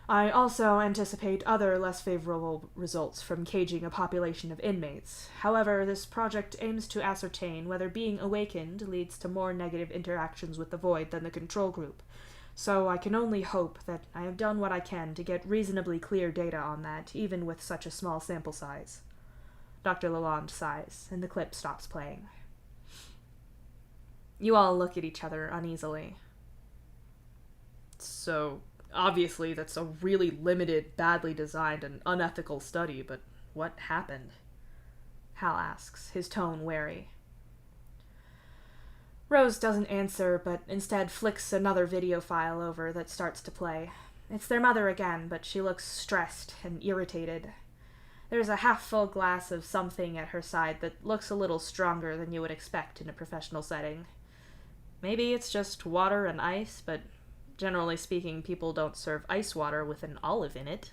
I also anticipate other less favorable results from caging a population of inmates. However, this project aims to ascertain whether being awakened leads to more negative interactions with the void than the control group, so I can only hope that I have done what I can to get reasonably clear data on that, even with such a small sample size. Dr. Lalonde sighs, and the clip stops playing. You all look at each other uneasily. So, obviously that's a really limited, badly designed, and unethical study, but what happened? Hal asks, his tone wary. Rose doesn't answer, but instead flicks another video file over that starts to play. It's their mother again, but she looks stressed and irritated. There's a half-full glass of something at her side that looks a little stronger than you would expect in a professional setting. Maybe it's just water and ice, but generally speaking, people don't serve ice water with an olive in it.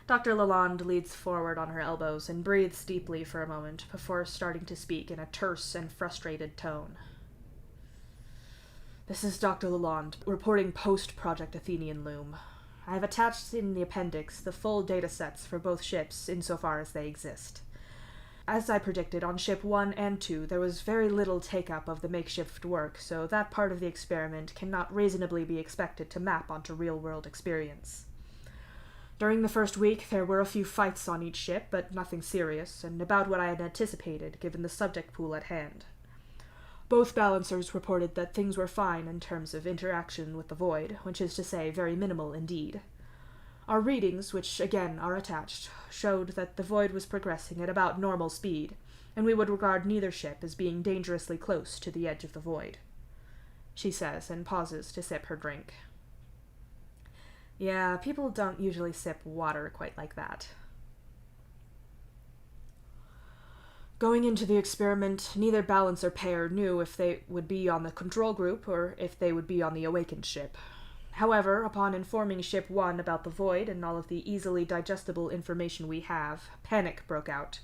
Dr. Lalonde leans forward on her elbows and breathes deeply for a moment before starting to speak in a terse and frustrated tone. This is Dr. Lalonde, reporting post-Project Athenian Loom. I have attached in the appendix the full data sets for both ships insofar as they exist. As I predicted, on Ship 1 and 2, there was very little take-up of the makeshift work, so that part of the experiment cannot reasonably be expected to map onto real-world experience. During the first week, there were a few fights on each ship, but nothing serious, and about what I had anticipated, given the subject pool at hand. Both balancers reported that things were fine in terms of interaction with the void, which is to say, very minimal indeed. Our readings, which again are attached, showed that the void was progressing at about normal speed, and we would regard neither ship as being dangerously close to the edge of the void, she says, and pauses to sip her drink. Yeah, people don't usually sip water quite like that. Going into the experiment, neither balancer pair knew if they would be on the control group or if they would be on the awakened ship. However, upon informing Ship 1 about the void and all of the easily digestible information we have, panic broke out.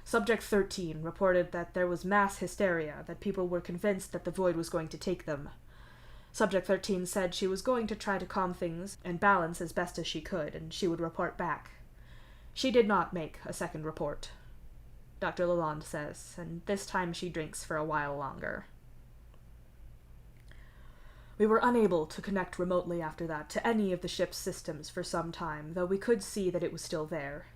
Subject 13 reported that there was mass hysteria, that people were convinced that the void was going to take them. Subject 13 said she was going to try to calm things and balance as best as she could, and she would report back. She did not make a second report, Dr. Lalonde says, and this time she drinks for a while longer. We were unable to connect remotely after that to any of the ship's systems for some time, though we could see that it was still there.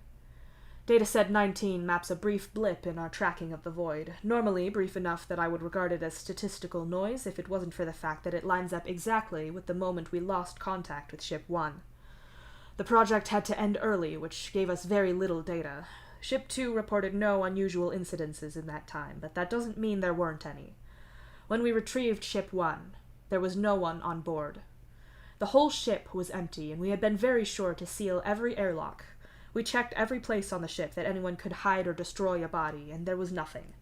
Dataset 19 maps a brief blip in our tracking of the void, normally brief enough that I would regard it as statistical noise if it wasn't for the fact that it lines up exactly with the moment we lost contact with Ship 1. The project had to end early, which gave us very little data. Ship 2 reported no unusual incidences in that time, but that doesn't mean there weren't any. When we retrieved Ship 1, There was no one on board. The whole ship was empty, and we had been very sure to seal every airlock. We checked every place on the ship that anyone could hide or destroy a body, and there was nothing.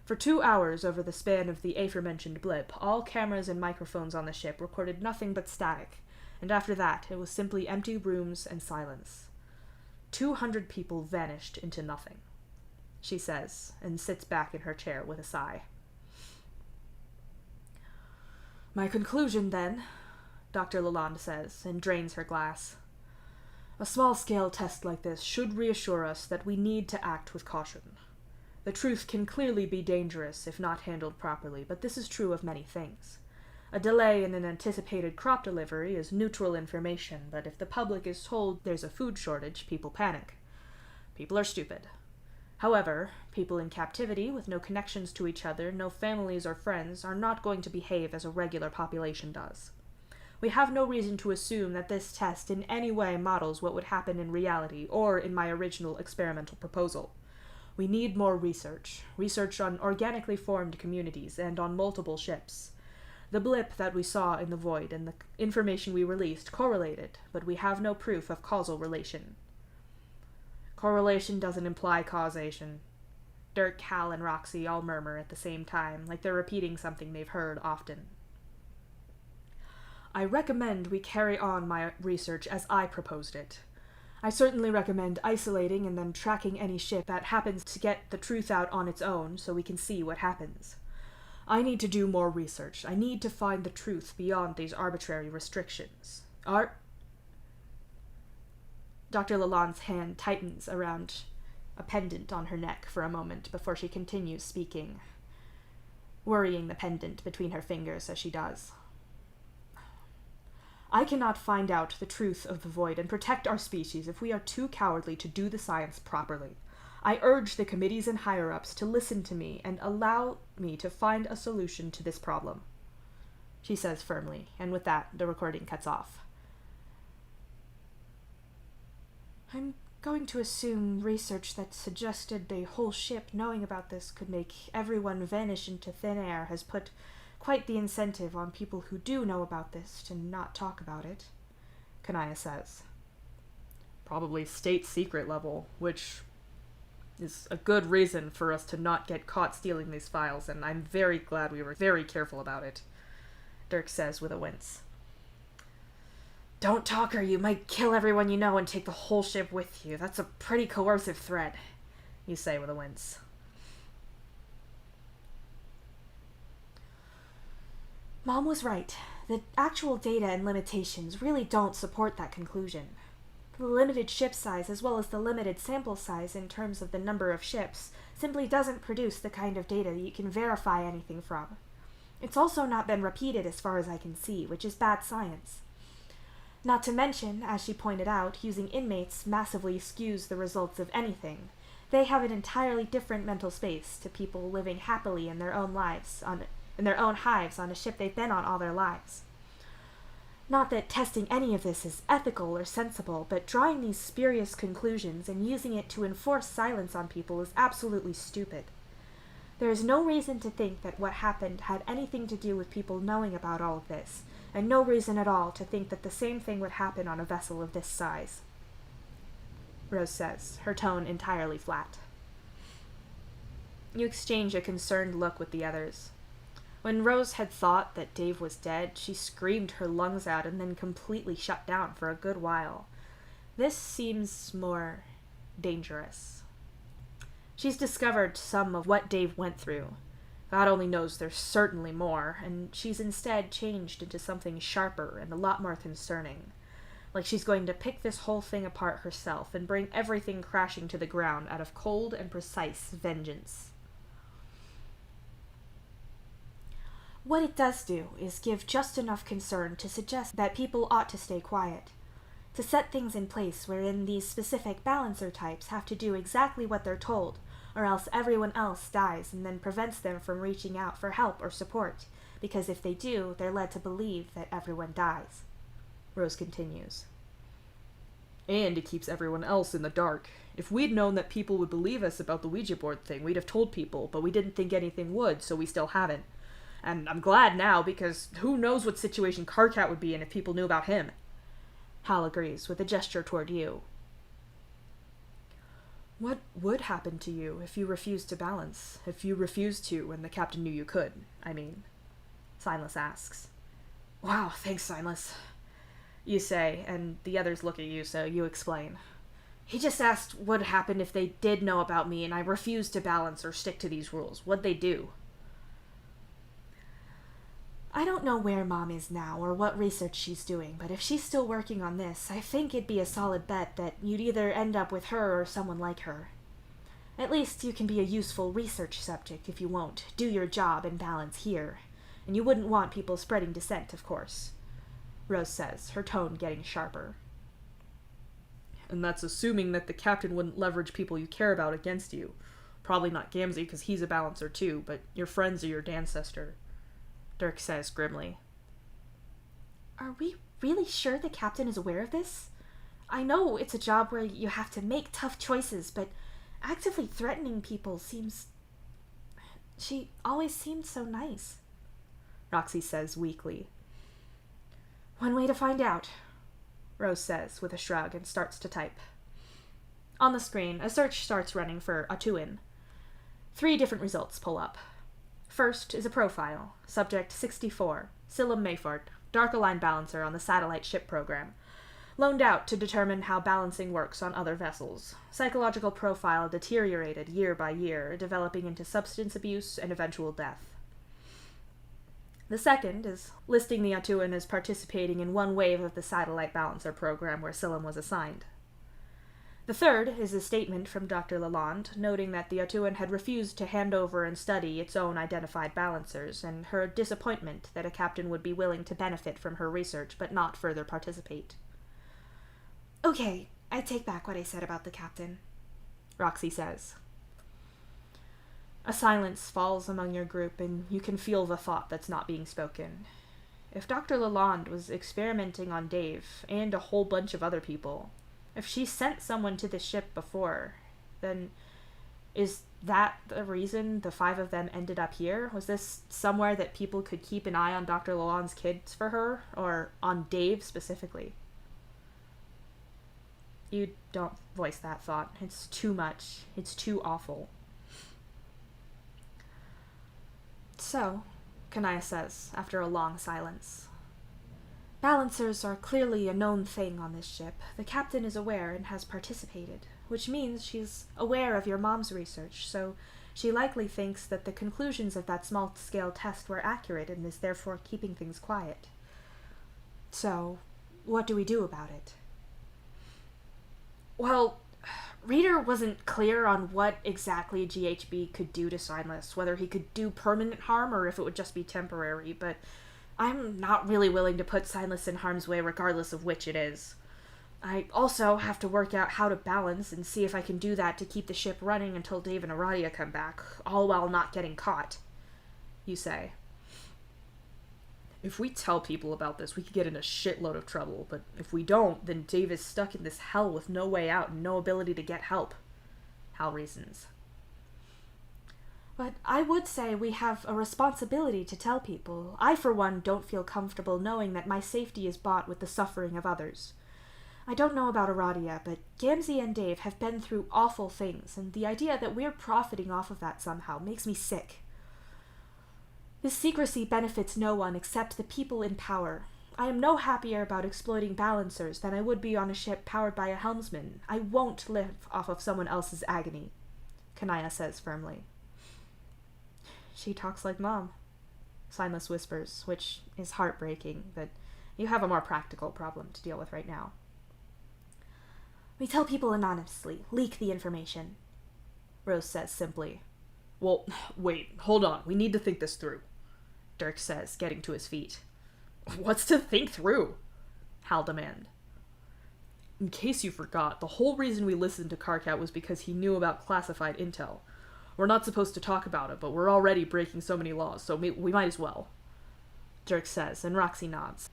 For 2 hours over the span of the aforementioned blip, all cameras and microphones on the ship recorded nothing but static, and after that it was simply empty rooms and silence. 200 people vanished into nothing, she says, and sits back in her chair with a sigh. My conclusion, then, Dr. Lalonde says, and drains her glass. A small-scale test like this should reassure us that we need to act with caution. The truth can clearly be dangerous if not handled properly, but this is true of many things. A delay in an anticipated crop delivery is neutral information, but if the public is told there's a food shortage, people panic. People are stupid. However, people in captivity with no connections to each other, no families or friends, are not going to behave as a regular population does. We have no reason to assume that this test in any way models what would happen in reality or in my original experimental proposal. We need more research on organically formed communities and on multiple ships. The blip that we saw in the void and the information we released correlated, but we have no proof of causal relation. Correlation doesn't imply causation. Dirk, Hal, and Roxy all murmur at the same time, like they're repeating something they've heard often. I recommend we carry on my research as I proposed it. I certainly recommend isolating and then tracking any ship that happens to get the truth out on its own so we can see what happens. I need to do more research. I need to find the truth beyond these arbitrary restrictions. Dr. Lalonde's hand tightens around a pendant on her neck for a moment before she continues speaking, worrying the pendant between her fingers as she does. I cannot find out the truth of the void and protect our species if we are too cowardly to do the science properly. I urge the committees and higher-ups to listen to me and allow me to find a solution to this problem, she says firmly, and with that, the recording cuts off. I'm going to assume research that suggested the whole ship knowing about this could make everyone vanish into thin air has put quite the incentive on people who do know about this to not talk about it, Kanaya says. Probably state secret level, which is a good reason for us to not get caught stealing these files, and I'm very glad we were very careful about it, Dirk says with a wince. Don't talk or you might kill everyone you know and take the whole ship with you. That's a pretty coercive threat, you say with a wince. Mom was right. The actual data and limitations really don't support that conclusion. The limited ship size, as well as the limited sample size in terms of the number of ships, simply doesn't produce the kind of data that you can verify anything from. It's also not been repeated as far as I can see, which is bad science. Not to mention, as she pointed out, using inmates massively skews the results of anything. They have an entirely different mental space to people living happily in their own lives, in their own hives on a ship they've been on all their lives. Not that testing any of this is ethical or sensible, but drawing these spurious conclusions and using it to enforce silence on people is absolutely stupid. There is no reason to think that what happened had anything to do with people knowing about all of this, and no reason at all to think that the same thing would happen on a vessel of this size, Rose says, her tone entirely flat. You exchange a concerned look with the others. When Rose had thought that Dave was dead, she screamed her lungs out and then completely shut down for a good while. This seems more dangerous. She's discovered some of what Dave went through. God only knows there's certainly more, and she's instead changed into something sharper and a lot more concerning. Like she's going to pick this whole thing apart herself and bring everything crashing to the ground out of cold and precise vengeance. What it does do is give just enough concern to suggest that people ought to stay quiet, to set things in place wherein these specific balancer types have to do exactly what they're told, or else everyone else dies and then prevents them from reaching out for help or support, because if they do, they're led to believe that everyone dies. Rose continues. And it keeps everyone else in the dark. If we'd known that people would believe us about the Ouija board thing, we'd have told people, but we didn't think anything would, so we still haven't. And I'm glad now, because who knows what situation Karkat would be in if people knew about him. Hal agrees, with a gesture toward you. What would happen to you if you refused to balance? If you refused to and the captain knew you could, I mean? Silas asks. Wow, thanks, Silas. You say, and the others look at you, so you explain. He just asked what happened if they did know about me and I refused to balance or stick to these rules. What'd they do? I don't know where Mom is now or what research she's doing, but if she's still working on this, I think it'd be a solid bet that you'd either end up with her or someone like her. At least you can be a useful research subject if you won't do your job and balance here. And you wouldn't want people spreading dissent, of course. Rose says, her tone getting sharper. And that's assuming that the captain wouldn't leverage people you care about against you. Probably not Gamzee, because he's a balancer too, but your friends are your ancestor. Dirk says grimly. Are we really sure the captain is aware of this? I know it's a job where you have to make tough choices, but actively threatening people seems... She always seemed so nice. Roxy says weakly. One way to find out, Rose says with a shrug and starts to type. On the screen, a search starts running for Atuin. 3 different results pull up. First is a profile. Subject 64, Silum Mayfort, Dark Align Balancer on the Satellite Ship Program. Loaned out to determine how balancing works on other vessels. Psychological profile deteriorated year by year, developing into substance abuse and eventual death. The second is listing the Atuan as participating in one wave of the Satellite Balancer program where Silum was assigned. The third is a statement from Dr. Lalonde noting that the Atuan had refused to hand over and study its own identified balancers, and her disappointment that a captain would be willing to benefit from her research but not further participate. Okay, I take back what I said about the captain, Roxy says. A silence falls among your group, and you can feel the thought that's not being spoken. If Dr. Lalonde was experimenting on Dave, and a whole bunch of other people, if she sent someone to the ship before, then is that the reason the 5 of them ended up here? Was this somewhere that people could keep an eye on Dr. Lalonde's kids for her, or on Dave specifically? You don't voice that thought. It's too much. It's too awful. So, Kanaya says, after a long silence, balancers are clearly a known thing on this ship. The captain is aware and has participated, which means she's aware of your mom's research, so she likely thinks that the conclusions of that small-scale test were accurate and is therefore keeping things quiet. So, what do we do about it? Well, Reader wasn't clear on what exactly GHB could do to Silas, whether he could do permanent harm or if it would just be temporary, but I'm not really willing to put Silas in harm's way regardless of which it is. I also have to work out how to balance and see if I can do that to keep the ship running until Dave and Aradia come back, all while not getting caught, you say. If we tell people about this, we could get in a shitload of trouble, but if we don't, then Dave is stuck in this hell with no way out and no ability to get help. Hal reasons. But I would say we have a responsibility to tell people. I, for one, don't feel comfortable knowing that my safety is bought with the suffering of others. I don't know about Aradia, but Gamzee and Dave have been through awful things, and the idea that we're profiting off of that somehow makes me sick. This secrecy benefits no one except the people in power. I am no happier about exploiting balancers than I would be on a ship powered by a helmsman. I won't live off of someone else's agony, Kanaya says firmly. She talks like Mom, Silas whispers, which is heartbreaking, but you have a more practical problem to deal with right now. We tell people anonymously, leak the information, Rose says simply. Well, wait, hold on, we need to think this through, Dirk says, getting to his feet. What's to think through? Hal demands. In case you forgot, the whole reason we listened to Karkat was because he knew about classified intel. We're not supposed to talk about it, but we're already breaking so many laws, so we might as well, Dirk says, and Roxy nods.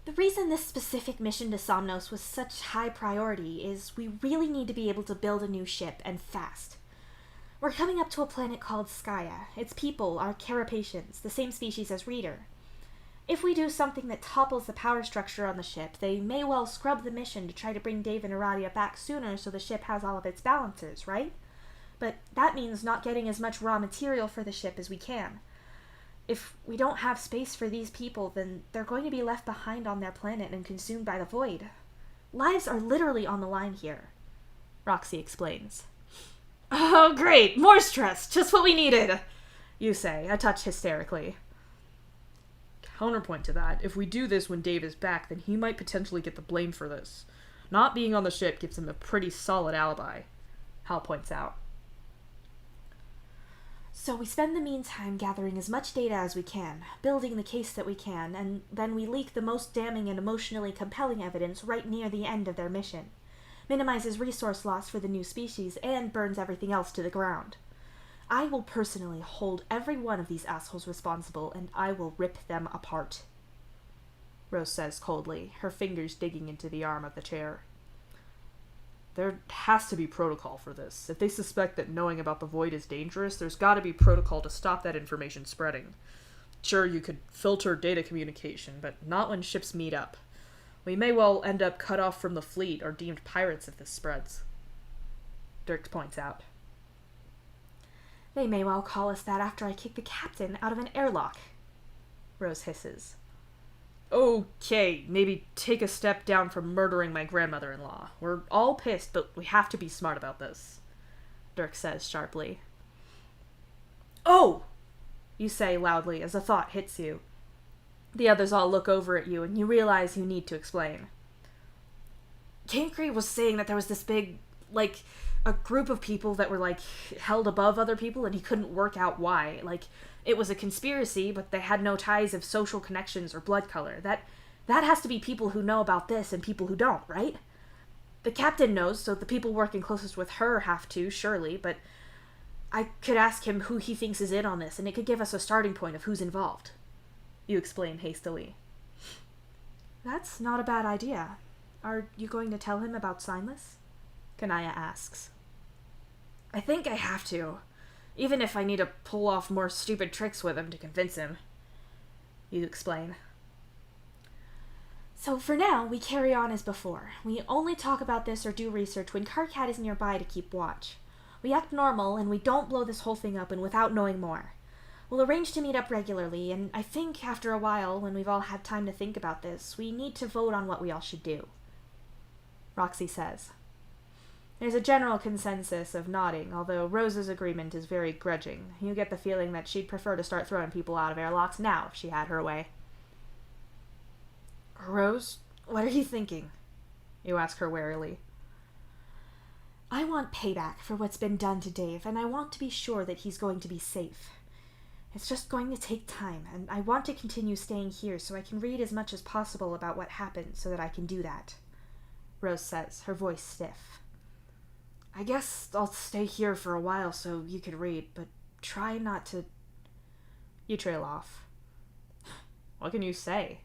The reason this specific mission to Somnos was such high priority is we really need to be able to build a new ship, and fast. We're coming up to a planet called Skya. Its people are carapacians, the same species as Reader. If we do something that topples the power structure on the ship, they may well scrub the mission to try to bring Dave and Aradia back sooner so the ship has all of its balancers, right? But that means not getting as much raw material for the ship as we can. If we don't have space for these people, then they're going to be left behind on their planet and consumed by the void. Lives are literally on the line here, Roxy explains. Oh, great! More stress! Just what we needed! You say, a touch hysterically. Counterpoint to that, if we do this when Dave is back, then he might potentially get the blame for this. Not being on the ship gives him a pretty solid alibi, Hal points out. So we spend the meantime gathering as much data as we can, building the case that we can, and then we leak the most damning and emotionally compelling evidence right near the end of their mission. Minimizes resource loss for the new species, and burns everything else to the ground. I will personally hold every one of these assholes responsible, and I will rip them apart, Rose says coldly, her fingers digging into the arm of the chair. There has to be protocol for this. If they suspect that knowing about the void is dangerous, there's gotta be protocol to stop that information spreading. Sure, you could filter data communication, but not when ships meet up. We may well end up cut off from the fleet or deemed pirates if this spreads, Dirk points out. They may well call us that after I kick the captain out of an airlock, Rose hisses. Okay, maybe take a step down from murdering my grandmother-in-law. We're all pissed, but we have to be smart about this, Dirk says sharply. Oh! You say loudly as a thought hits you. The others all look over at you, and you realize you need to explain. Cancri was saying that there was this big, a group of people that were, held above other people, and he couldn't work out why. It was a conspiracy, but they had no ties of social connections or blood color. That has to be people who know about this and people who don't, right? The captain knows, so the people working closest with her have to, surely, but I could ask him who he thinks is in on this, and it could give us a starting point of who's involved. You explain hastily. That's not a bad idea. Are you going to tell him about Signless? Kanaya asks. I think I have to. Even if I need to pull off more stupid tricks with him to convince him. You explain. So for now, we carry on as before. We only talk about this or do research when Karkat is nearby to keep watch. We act normal, and we don't blow this whole thing up and without knowing more. We'll arrange to meet up regularly, and I think after a while, when we've all had time to think about this, we need to vote on what we all should do. Roxy says. There's a general consensus of nodding, although Rose's agreement is very grudging. You get the feeling that she'd prefer to start throwing people out of airlocks now if she had her way. Rose, what are you thinking? You ask her warily. I want payback for what's been done to Dave, and I want to be sure that he's going to be safe. It's just going to take time, and I want to continue staying here so I can read as much as possible about what happened so that I can do that, Rose says, her voice stiff. I guess I'll stay here for a while so you can read, but try not to... You trail off. What can you say?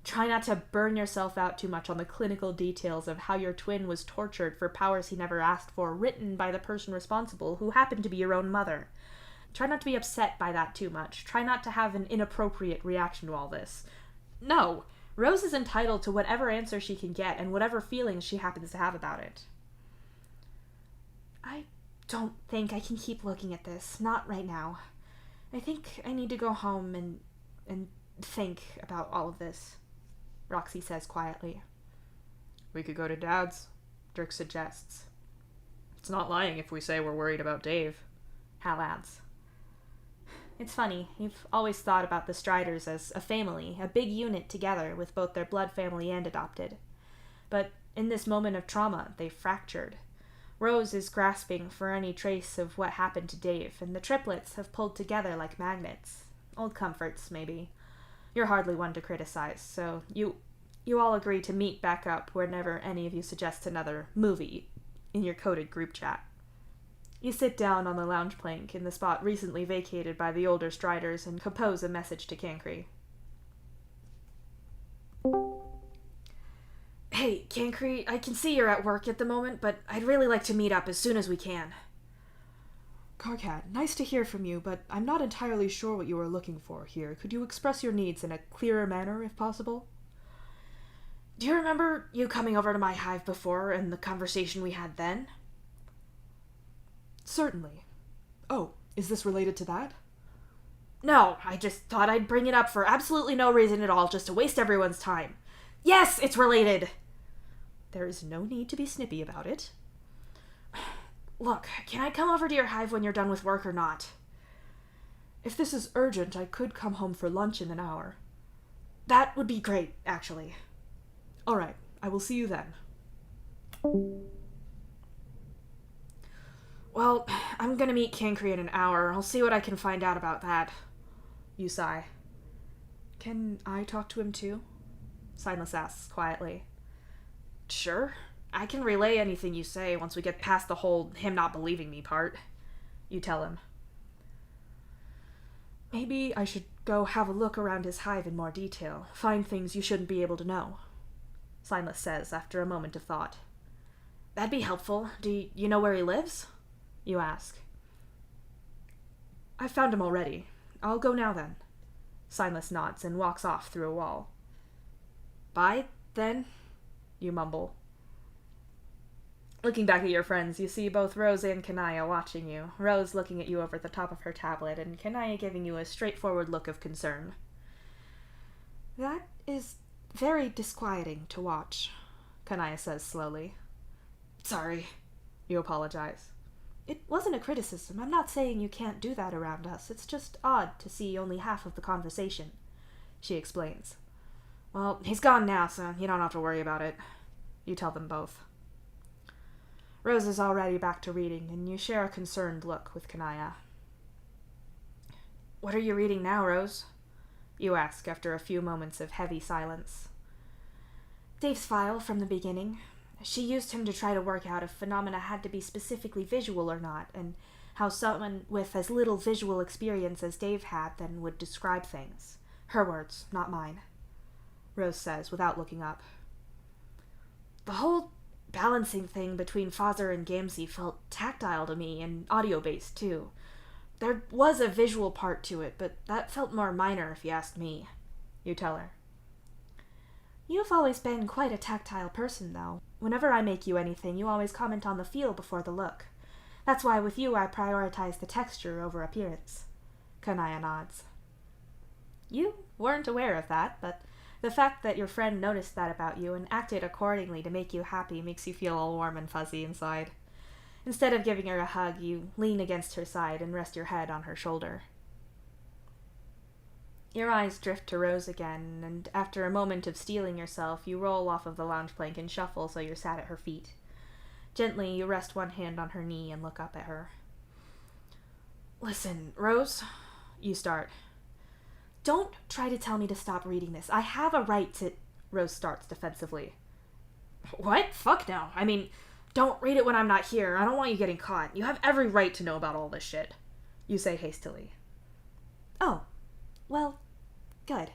Try not to burn yourself out too much on the clinical details of how your twin was tortured for powers he never asked for, written by the person responsible, who happened to be your own mother. Try not to be upset by that too much. Try not to have an inappropriate reaction to all this. No, Rose is entitled to whatever answer she can get and whatever feelings she happens to have about it. I don't think I can keep looking at this. Not right now. I think I need to go home and think about all of this, Roxy says quietly. We could go to Dad's, Dirk suggests. It's not lying if we say we're worried about Dave, Hal adds. It's funny, you've always thought about the Striders as a family, a big unit together with both their blood family and adopted. But in this moment of trauma, they've fractured. Rose is grasping for any trace of what happened to Dave, and the triplets have pulled together like magnets. Old comforts, maybe. You're hardly one to criticize, so you all agree to meet back up whenever any of you suggest another movie in your coded group chat. You sit down on the lounge plank in the spot recently vacated by the older Striders and compose a message to Cancri. Hey, Cancri, I can see you're at work at the moment, but I'd really like to meet up as soon as we can. Karkat, nice to hear from you, but I'm not entirely sure what you are looking for here. Could you express your needs in a clearer manner, if possible? Do you remember you coming over to my hive before and the conversation we had then? Certainly. Oh, is this related to that? No, I just thought I'd bring it up for absolutely no reason at all, just to waste everyone's time. Yes, it's related! There is no need to be snippy about it. Look, can I come over to your hive when you're done with work or not? If this is urgent, I could come home for lunch in an hour. That would be great, actually. All right, I will see you then. Well, I'm gonna meet Cancri in an hour. I'll see what I can find out about that. You sigh. Can I talk to him too? Silas asks quietly. Sure. I can relay anything you say once we get past the whole him not believing me part. You tell him. Maybe I should go have a look around his hive in more detail. Find things you shouldn't be able to know. Silas says after a moment of thought. That'd be helpful. Do you know where he lives? You ask. I found him already. I'll go now then. Silas nods and walks off through a wall. Bye, then, you mumble. Looking back at your friends, you see both Rose and Kanaya watching you, Rose looking at you over the top of her tablet, and Kanaya giving you a straightforward look of concern. That is very disquieting to watch, Kanaya says slowly. Sorry. You apologize. It wasn't a criticism. I'm not saying you can't do that around us. It's just odd to see only half of the conversation, she explains. Well, he's gone now, so you don't have to worry about it. You tell them both. Rose is already back to reading, and you share a concerned look with Kanaya. What are you reading now, Rose? You ask after a few moments of heavy silence. Dave's file from the beginning. She used him to try to work out if phenomena had to be specifically visual or not, and how someone with as little visual experience as Dave had then would describe things. Her words, not mine. Rose says without looking up. The whole balancing thing between Father and Gamzee felt tactile to me and audio-based too. There was a visual part to it, but that felt more minor if you asked me. You tell her. You've always been quite a tactile person, though. Whenever I make you anything, you always comment on the feel before the look. That's why with you I prioritize the texture over appearance. Kanaya nods. You weren't aware of that, but the fact that your friend noticed that about you and acted accordingly to make you happy makes you feel all warm and fuzzy inside. Instead of giving her a hug, you lean against her side and rest your head on her shoulder. Your eyes drift to Rose again, and after a moment of steeling yourself, you roll off of the lounge plank and shuffle so you're sat at her feet. Gently, you rest one hand on her knee and look up at her. Listen, Rose, you start. Don't try to tell me to stop reading this. I have a right to... Rose starts defensively. What? Fuck no. I mean, don't read it when I'm not here. I don't want you getting caught. You have every right to know about all this shit. You say hastily. Oh, well, good.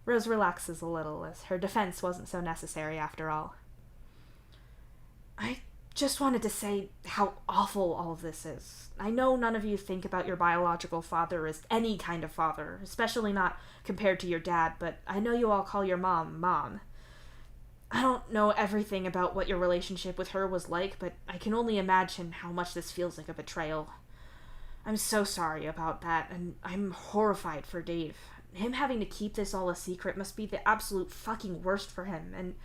Rose relaxes a little, as her defense wasn't so necessary after all. I just wanted to say how awful all of this is. I know none of you think about your biological father as any kind of father, especially not compared to your dad, but I know you all call your mom, Mom. I don't know everything about what your relationship with her was like, but I can only imagine how much this feels like a betrayal. I'm so sorry about that, and I'm horrified for Dave. Him having to keep this all a secret must be the absolute fucking worst for him, and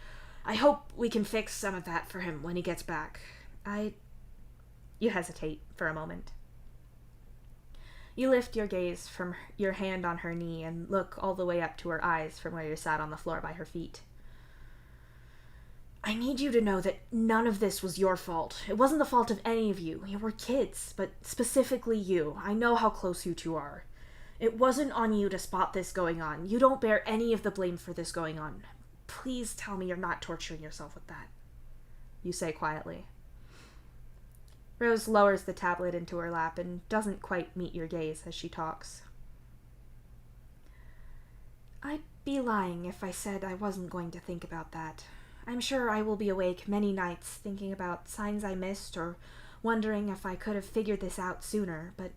I hope we can fix some of that for him when he gets back. You hesitate for a moment. You lift your gaze from your hand on her knee and look all the way up to her eyes from where you sat on the floor by her feet. I need you to know that none of this was your fault. It wasn't the fault of any of you. You were kids, but specifically you. I know how close you two are. It wasn't on you to spot this going on. You don't bear any of the blame for this going on. Please tell me you're not torturing yourself with that. You say quietly. Rose lowers the tablet into her lap and doesn't quite meet your gaze as she talks. I'd be lying if I said I wasn't going to think about that. I'm sure I will be awake many nights thinking about signs I missed or wondering if I could have figured this out sooner, but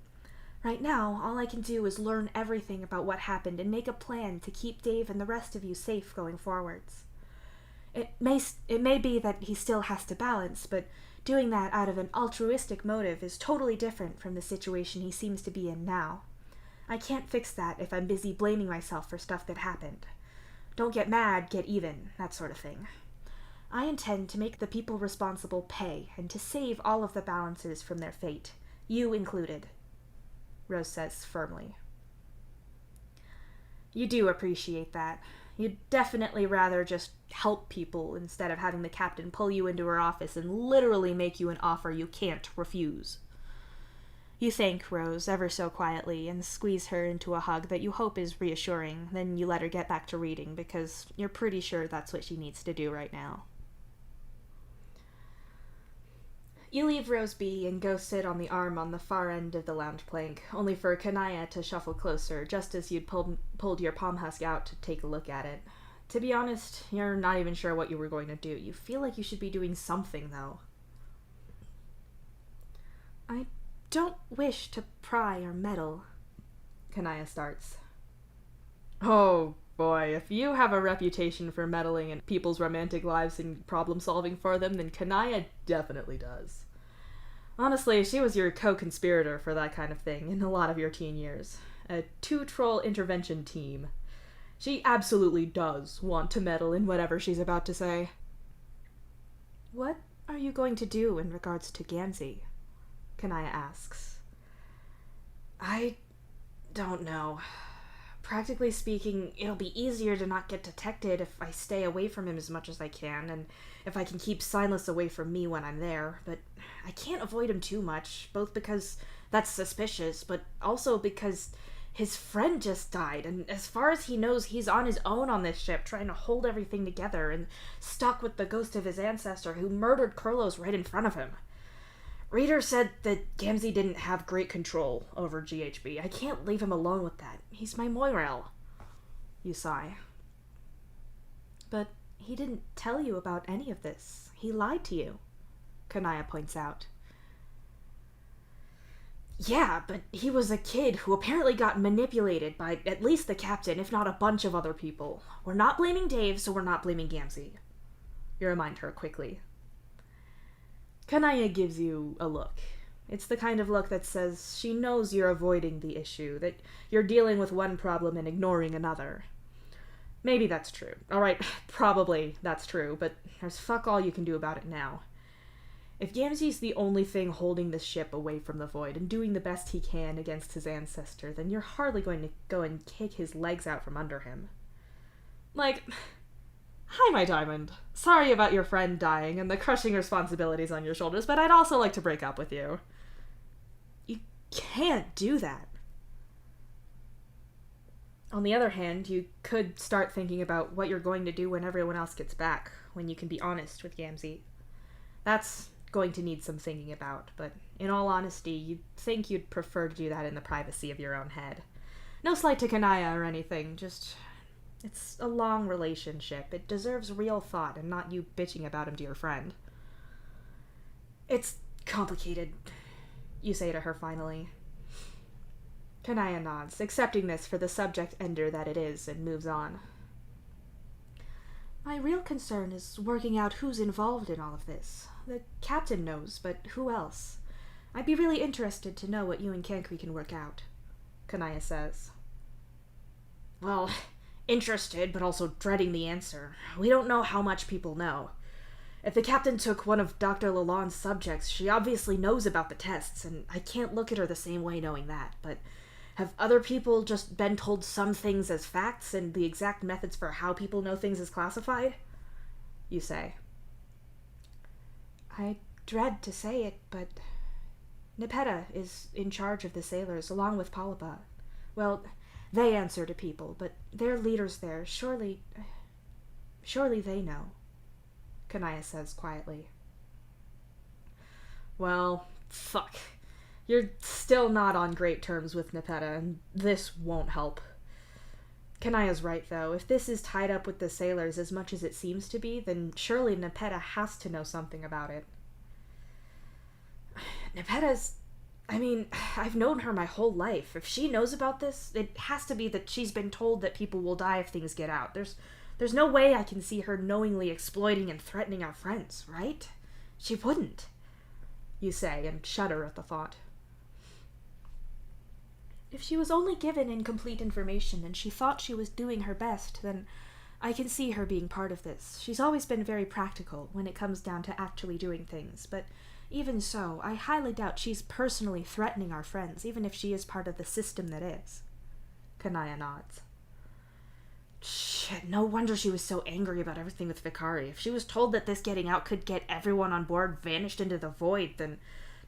right now, all I can do is learn everything about what happened and make a plan to keep Dave and the rest of you safe going forwards. It may be that he still has to balance, but doing that out of an altruistic motive is totally different from the situation he seems to be in now. I can't fix that if I'm busy blaming myself for stuff that happened. Don't get mad, get even, that sort of thing. I intend to make the people responsible pay and to save all of the balances from their fate, you included, Rose says firmly. You do appreciate that. You'd definitely rather just help people instead of having the captain pull you into her office and literally make you an offer you can't refuse. You thank Rose ever so quietly and squeeze her into a hug that you hope is reassuring, then you let her get back to reading because you're pretty sure that's what she needs to do right now. You leave Rose be and go sit on the arm on the far end of the lounge plank, only for Kanaya to shuffle closer just as you'd pulled your palm husk out to take a look at it. To be honest, you're not even sure what you were going to do. You feel like you should be doing something, though. I don't wish to pry or meddle, Kanaya starts. Oh boy, if you have a reputation for meddling in people's romantic lives and problem solving for them, then Kanaya definitely does. Honestly, she was your co-conspirator for that kind of thing in a lot of your teen years. A two-troll intervention team. She absolutely does want to meddle in whatever she's about to say. What are you going to do in regards to Gansey? Kanaya asks. I don't know. Practically speaking, it'll be easier to not get detected if I stay away from him as much as I can, and if I can keep Silas away from me when I'm there, but I can't avoid him too much, both because that's suspicious, but also because his friend just died, and as far as he knows, he's on his own on this ship, trying to hold everything together, and stuck with the ghost of his ancestor who murdered Kurlos right in front of him. Reader said that Gamzee didn't have great control over GHB. I can't leave him alone with that. He's my Moirel. You sigh. But he didn't tell you about any of this. He lied to you, Kanaya points out. Yeah, but he was a kid who apparently got manipulated by at least the captain, if not a bunch of other people. We're not blaming Dave, so we're not blaming Gamzee. You remind her quickly. Kanaya gives you a look. It's the kind of look that says she knows you're avoiding the issue, that you're dealing with one problem and ignoring another. Maybe that's true. Alright, probably that's true, but there's fuck all you can do about it now. If Gamzee's the only thing holding this ship away from the void and doing the best he can against his ancestor, then you're hardly going to go and kick his legs out from under him. Like, hi, my diamond. Sorry about your friend dying and the crushing responsibilities on your shoulders, but I'd also like to break up with you. You can't do that. On the other hand, you could start thinking about what you're going to do when everyone else gets back, when you can be honest with Gamzee. That's going to need some thinking about, but in all honesty, you'd think you'd prefer to do that in the privacy of your own head. No slight to Kanaya or anything, just... it's a long relationship. It deserves real thought and not you bitching about him to your friend. It's complicated, you say to her finally. Kanaya nods, accepting this for the subject ender that it is, and moves on. My real concern is working out who's involved in all of this. The captain knows, but who else? I'd be really interested to know what you and Cancri can work out, Kanaya says. Well, interested, but also dreading the answer. We don't know how much people know. If the captain took one of Dr. Lalonde's subjects, she obviously knows about the tests, and I can't look at her the same way knowing that, but have other people just been told some things as facts and the exact methods for how people know things as classified? You say. I dread to say it, but Nepeta is in charge of the sailors, along with Palapa. Well, they answer to people, but they're leaders there. Surely they know, Kanaya says quietly. Well, fuck. You're still not on great terms with Nepeta, and this won't help. Kanaya's right, though. If this is tied up with the sailors as much as it seems to be, then surely Nepeta has to know something about it. Nepeta's... I mean, I've known her my whole life. If she knows about this, it has to be that she's been told that people will die if things get out. There's no way I can see her knowingly exploiting and threatening our friends, right? She wouldn't, you say, and shudder at the thought. If she was only given incomplete information and she thought she was doing her best, then I can see her being part of this. She's always been very practical when it comes down to actually doing things, but even so, I highly doubt she's personally threatening our friends, even if she is part of the system that is. Kanaya nods. Shit, no wonder she was so angry about everything with Vikari. If she was told that this getting out could get everyone on board vanished into the void, then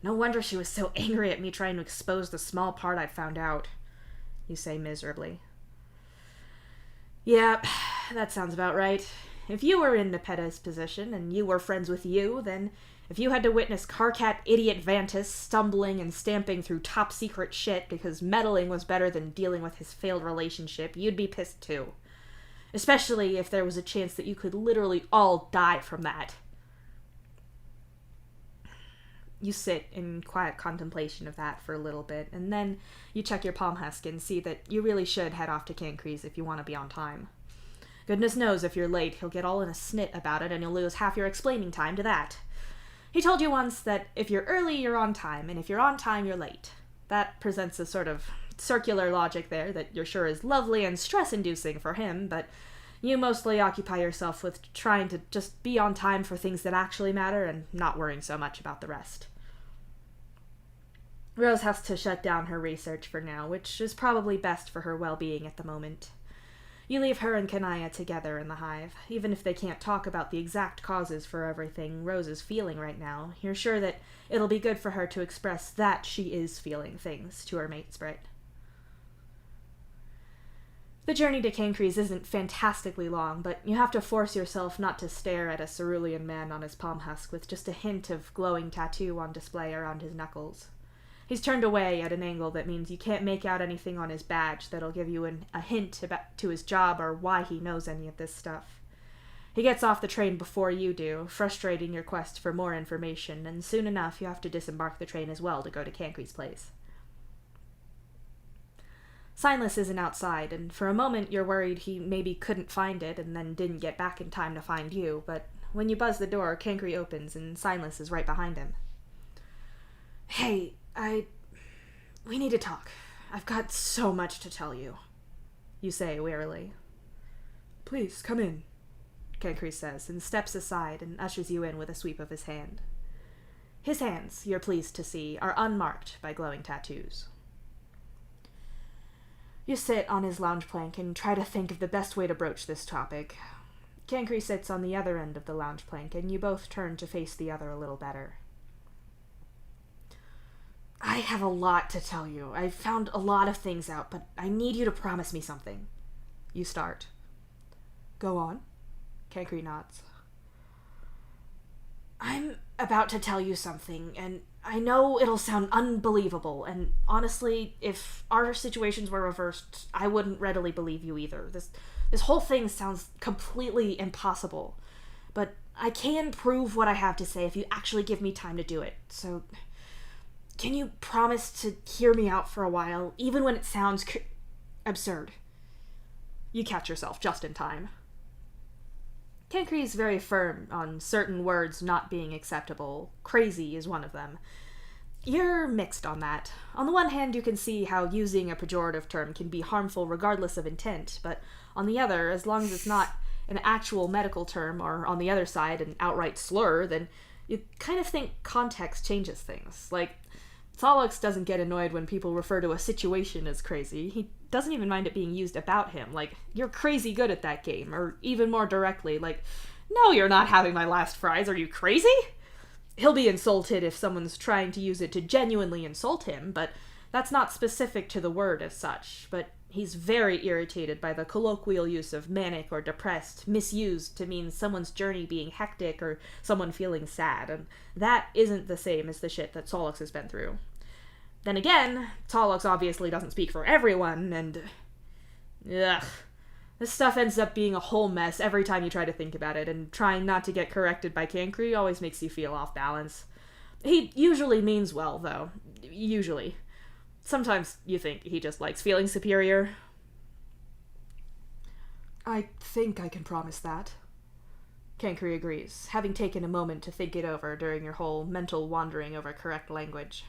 no wonder she was so angry at me trying to expose the small part I found out, you say miserably. Yeah, that sounds about right. If you were in Nepeta's position and you were friends with you, then if you had to witness Carcat idiot Vantis stumbling and stamping through top secret shit because meddling was better than dealing with his failed relationship, you'd be pissed too. Especially if there was a chance that you could literally all die from that. You sit in quiet contemplation of that for a little bit, and then you check your palm husk and see that you really should head off to Cancrease if you want to be on time. Goodness knows if you're late, he'll get all in a snit about it and you'll lose half your explaining time to that. He told you once that if you're early, you're on time, and if you're on time, you're late. That presents a sort of circular logic there that you're sure is lovely and stress-inducing for him, but you mostly occupy yourself with trying to just be on time for things that actually matter and not worrying so much about the rest. Rose has to shut down her research for now, which is probably best for her well-being at the moment. You leave her and Kanaya together in the hive. Even if they can't talk about the exact causes for everything Rose is feeling right now, you're sure that it'll be good for her to express that she is feeling things to her mate sprite. The journey to Cancrease isn't fantastically long, but you have to force yourself not to stare at a cerulean man on his palm husk with just a hint of glowing tattoo on display around his knuckles. He's turned away at an angle that means you can't make out anything on his badge that'll give you a hint to his job or why he knows any of this stuff. He gets off the train before you do, frustrating your quest for more information, and soon enough you have to disembark the train as well to go to Cancrease Place. Signless isn't outside, and for a moment you're worried he maybe couldn't find it and then didn't get back in time to find you, but when you buzz the door, Cancre opens and Signless is right behind him. Hey, we need to talk. I've got so much to tell you, you say wearily. Please, come in, Cancre says, and steps aside and ushers you in with a sweep of his hand. His hands, you're pleased to see, are unmarked by glowing tattoos. You sit on his lounge plank and try to think of the best way to broach this topic. Cancre sits on the other end of the lounge plank, and you both turn to face the other a little better. I have a lot to tell you. I've found a lot of things out, but I need you to promise me something. You start. Go on. Cancre nods. I'm about to tell you something, and I know it'll sound unbelievable, and honestly, if our situations were reversed, I wouldn't readily believe you either. This whole thing sounds completely impossible, but I can prove what I have to say if you actually give me time to do it, so can you promise to hear me out for a while, even when it sounds absurd? You catch yourself just in time. Cancre is very firm on certain words not being acceptable. Crazy is one of them. You're mixed on that. On the one hand, you can see how using a pejorative term can be harmful regardless of intent, but on the other, as long as it's not an actual medical term, or on the other side, an outright slur, then you kind of think context changes things. Like, Solix doesn't get annoyed when people refer to a situation as crazy. He doesn't even mind it being used about him, like, you're crazy good at that game, or even more directly, like, no, you're not having my last fries, are you crazy? He'll be insulted if someone's trying to use it to genuinely insult him, but that's not specific to the word as such, but he's very irritated by the colloquial use of manic or depressed, misused to mean someone's journey being hectic or someone feeling sad, and that isn't the same as the shit that Solix has been through. Then again, Solix obviously doesn't speak for everyone, and ugh. This stuff ends up being a whole mess every time you try to think about it, and trying not to get corrected by Cancre always makes you feel off balance. He usually means well, though. Usually. Sometimes you think he just likes feeling superior. I think I can promise that. Cancri agrees, having taken a moment to think it over during your whole mental wandering over correct language.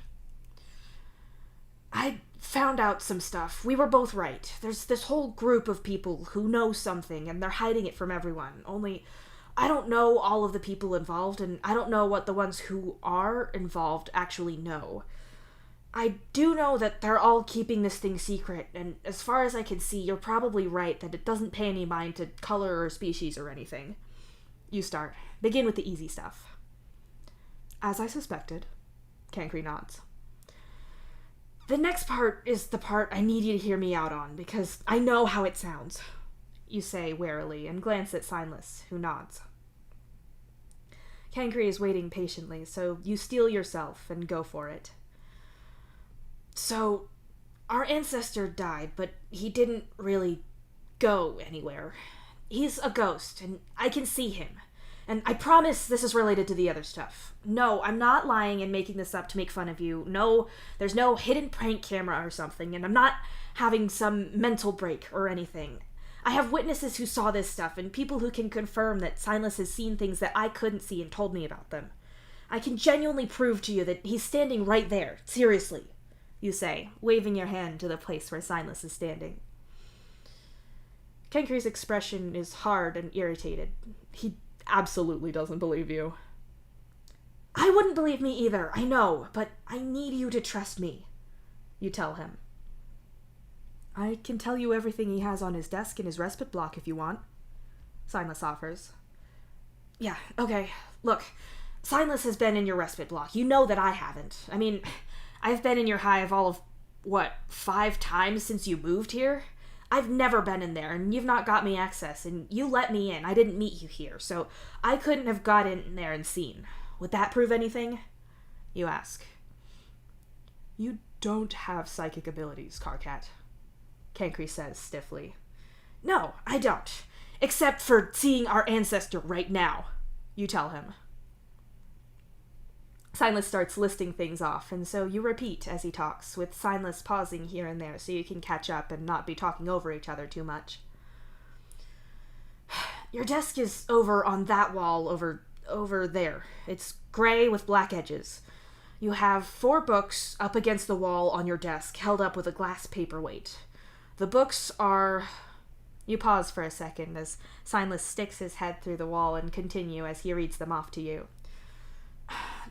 I found out some stuff. We were both right. There's this whole group of people who know something, and they're hiding it from everyone. Only, I don't know all of the people involved, and I don't know what the ones who are involved actually know. I do know that they're all keeping this thing secret, and as far as I can see, you're probably right that it doesn't pay any mind to color or species or anything. You start. Begin with the easy stuff. As I suspected. Cancri nods. The next part is the part I need you to hear me out on, because I know how it sounds, you say warily, and glance at Signless, who nods. Cancri is waiting patiently, so you steel yourself and go for it. So, our ancestor died, but he didn't really go anywhere. He's a ghost, and I can see him. And I promise this is related to the other stuff. No, I'm not lying and making this up to make fun of you. No, there's no hidden prank camera or something, and I'm not having some mental break or anything. I have witnesses who saw this stuff, and people who can confirm that Silas has seen things that I couldn't see and told me about them. I can genuinely prove to you that he's standing right there, seriously, you say, waving your hand to the place where Silas is standing. Kencri's expression is hard and irritated. He absolutely doesn't believe you. I wouldn't believe me either, I know, but I need you to trust me, you tell him. I can tell you everything he has on his desk in his respite block if you want, Silas offers. Yeah, okay. Look, Silas has been in your respite block. You know that I haven't. I mean, I've been in your hive all of, 5 times since you moved here? I've never been in there, and you've not got me access, and you let me in. I didn't meet you here, so I couldn't have got in there and seen. Would that prove anything? You ask. You don't have psychic abilities, Karkat, Cancri says stiffly. No, I don't. Except for seeing our ancestor right now, you tell him. Silas starts listing things off, and so you repeat as he talks, with Silas pausing here and there so you can catch up and not be talking over each other too much. Your desk is over on that wall over there. It's gray with black edges. You have 4 books up against the wall on your desk, held up with a glass paperweight. The books are... You pause for a second as Silas sticks his head through the wall and continue as he reads them off to you.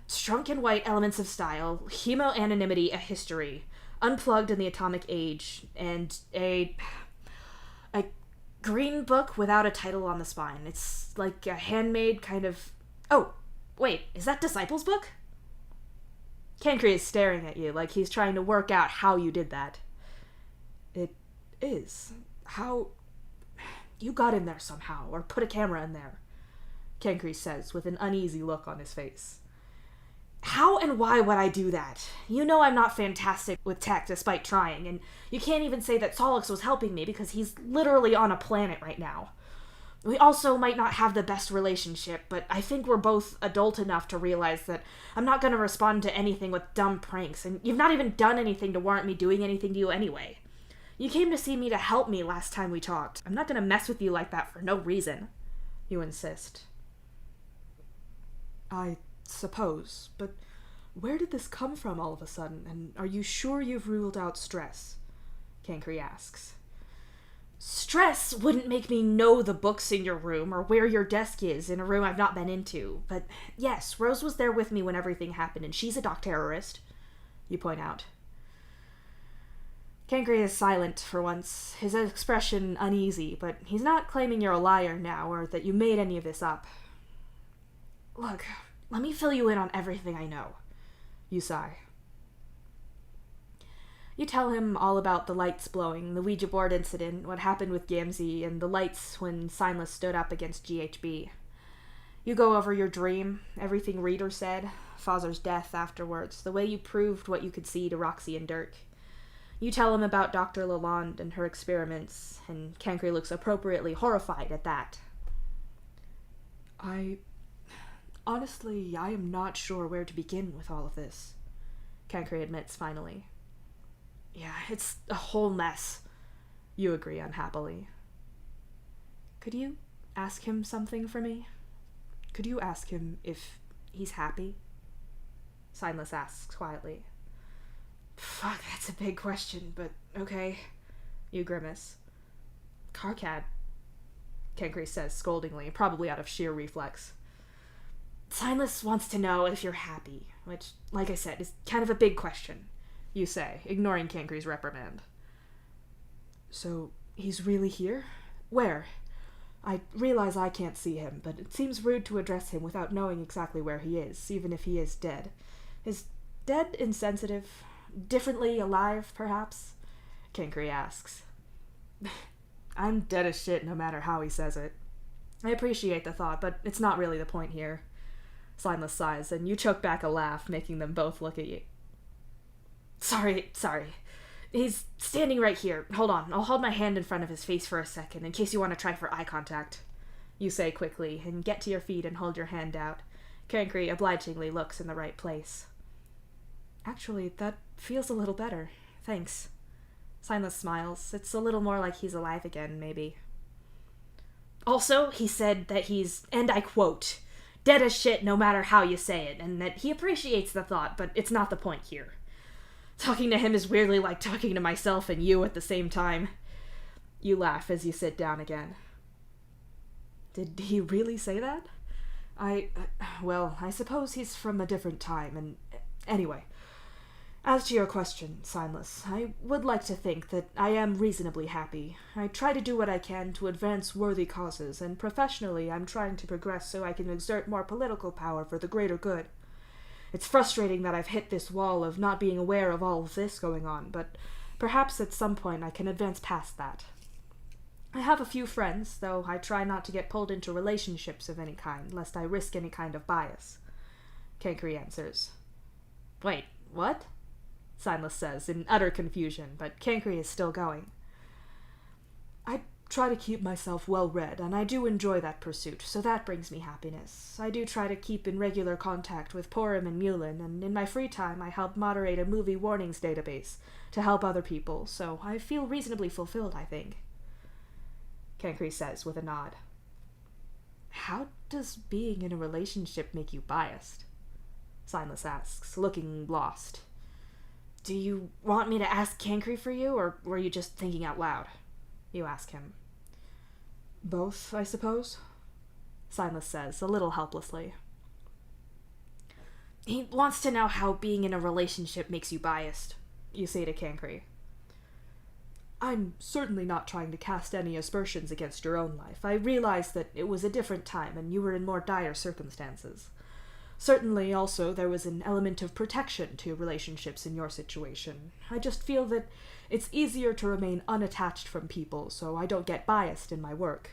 Shrunk and White Elements of Style, Hemo-Anonymity, A History, Unplugged in the Atomic Age, and a green book without a title on the spine. It's like a handmade kind of... Oh, wait, is that Disciples' book? Cancri is staring at you like he's trying to work out how you did that. It is. How... You got in there somehow, or put a camera in there, Cancri says with an uneasy look on his face. How and why would I do that? You know I'm not fantastic with tech despite trying, and you can't even say that Solix was helping me because he's literally on a planet right now. We also might not have the best relationship, but I think we're both adult enough to realize that I'm not going to respond to anything with dumb pranks, and you've not even done anything to warrant me doing anything to you anyway. You came to see me to help me last time we talked. I'm not going to mess with you like that for no reason, you insist. I suppose, but where did this come from all of a sudden, and are you sure you've ruled out stress? Cancri asks. Stress wouldn't make me know the books in your room or where your desk is in a room I've not been into, but yes, Rose was there with me when everything happened, and she's a doc terrorist, you point out. Cancri is silent for once, his expression uneasy, but he's not claiming you're a liar now or that you made any of this up. Look, let me fill you in on everything I know, you sigh. You tell him all about the lights blowing, the Ouija board incident, what happened with Gamzee, and the lights when Silas stood up against GHB. You go over your dream, everything Reader said, Fozer's death afterwards, the way you proved what you could see to Roxy and Dirk. You tell him about Dr. Lalonde and her experiments, and Cancri looks appropriately horrified at that. I Honestly, I am not sure where to begin with all of this, Kankri admits finally. Yeah, it's a whole mess, you agree unhappily. Could you ask him something for me? Could you ask him if he's happy? Signless asks quietly. Fuck, that's a big question, but okay. You grimace. Carcat, Kankri says scoldingly, probably out of sheer reflex. Signless wants to know if you're happy, which, like I said, is kind of a big question, you say, ignoring Kankri's reprimand. So, he's really here? Where? I realize I can't see him, but it seems rude to address him without knowing exactly where he is, even if he is dead. Is dead insensitive? Differently alive, perhaps? Kankri asks. I'm dead as shit no matter how he says it. I appreciate the thought, but it's not really the point here. Signless sighs, and you choke back a laugh, making them both look at you. Sorry. He's standing right here. Hold on, I'll hold my hand in front of his face for a second, in case you want to try for eye contact. You say quickly, and get to your feet and hold your hand out. Kankri obligingly looks in the right place. Actually, that feels a little better. Thanks. Signless smiles. It's a little more like he's alive again, maybe. Also, he said that he's, and I quote, dead as shit no matter how you say it, and that he appreciates the thought, but it's not the point here. Talking to him is weirdly like talking to myself and you at the same time. You laugh as you sit down again. Did he really say that? Well, I suppose he's from a different time, and anyway. As to your question, Signless, I would like to think that I am reasonably happy. I try to do what I can to advance worthy causes, and professionally I'm trying to progress so I can exert more political power for the greater good. It's frustrating that I've hit this wall of not being aware of all of this going on, but perhaps at some point I can advance past that. I have a few friends, though I try not to get pulled into relationships of any kind, lest I risk any kind of bias. Kankri answers. Wait, what? Signless says, in utter confusion, but Kankri is still going. I try to keep myself well-read, and I do enjoy that pursuit, so that brings me happiness. I do try to keep in regular contact with Porum and Mulin, and in my free time I help moderate a movie warnings database to help other people, so I feel reasonably fulfilled, I think. Kankri says with a nod. How does being in a relationship make you biased? Signless asks, looking lost. Do you want me to ask Kankri for you, or were you just thinking out loud? You ask him. Both, I suppose? Signless says, a little helplessly. He wants to know how being in a relationship makes you biased, you say to Kankri. I'm certainly not trying to cast any aspersions against your own life. I realize that it was a different time and you were in more dire circumstances. Certainly, also, there was an element of protection to relationships in your situation. I just feel that it's easier to remain unattached from people, so I don't get biased in my work.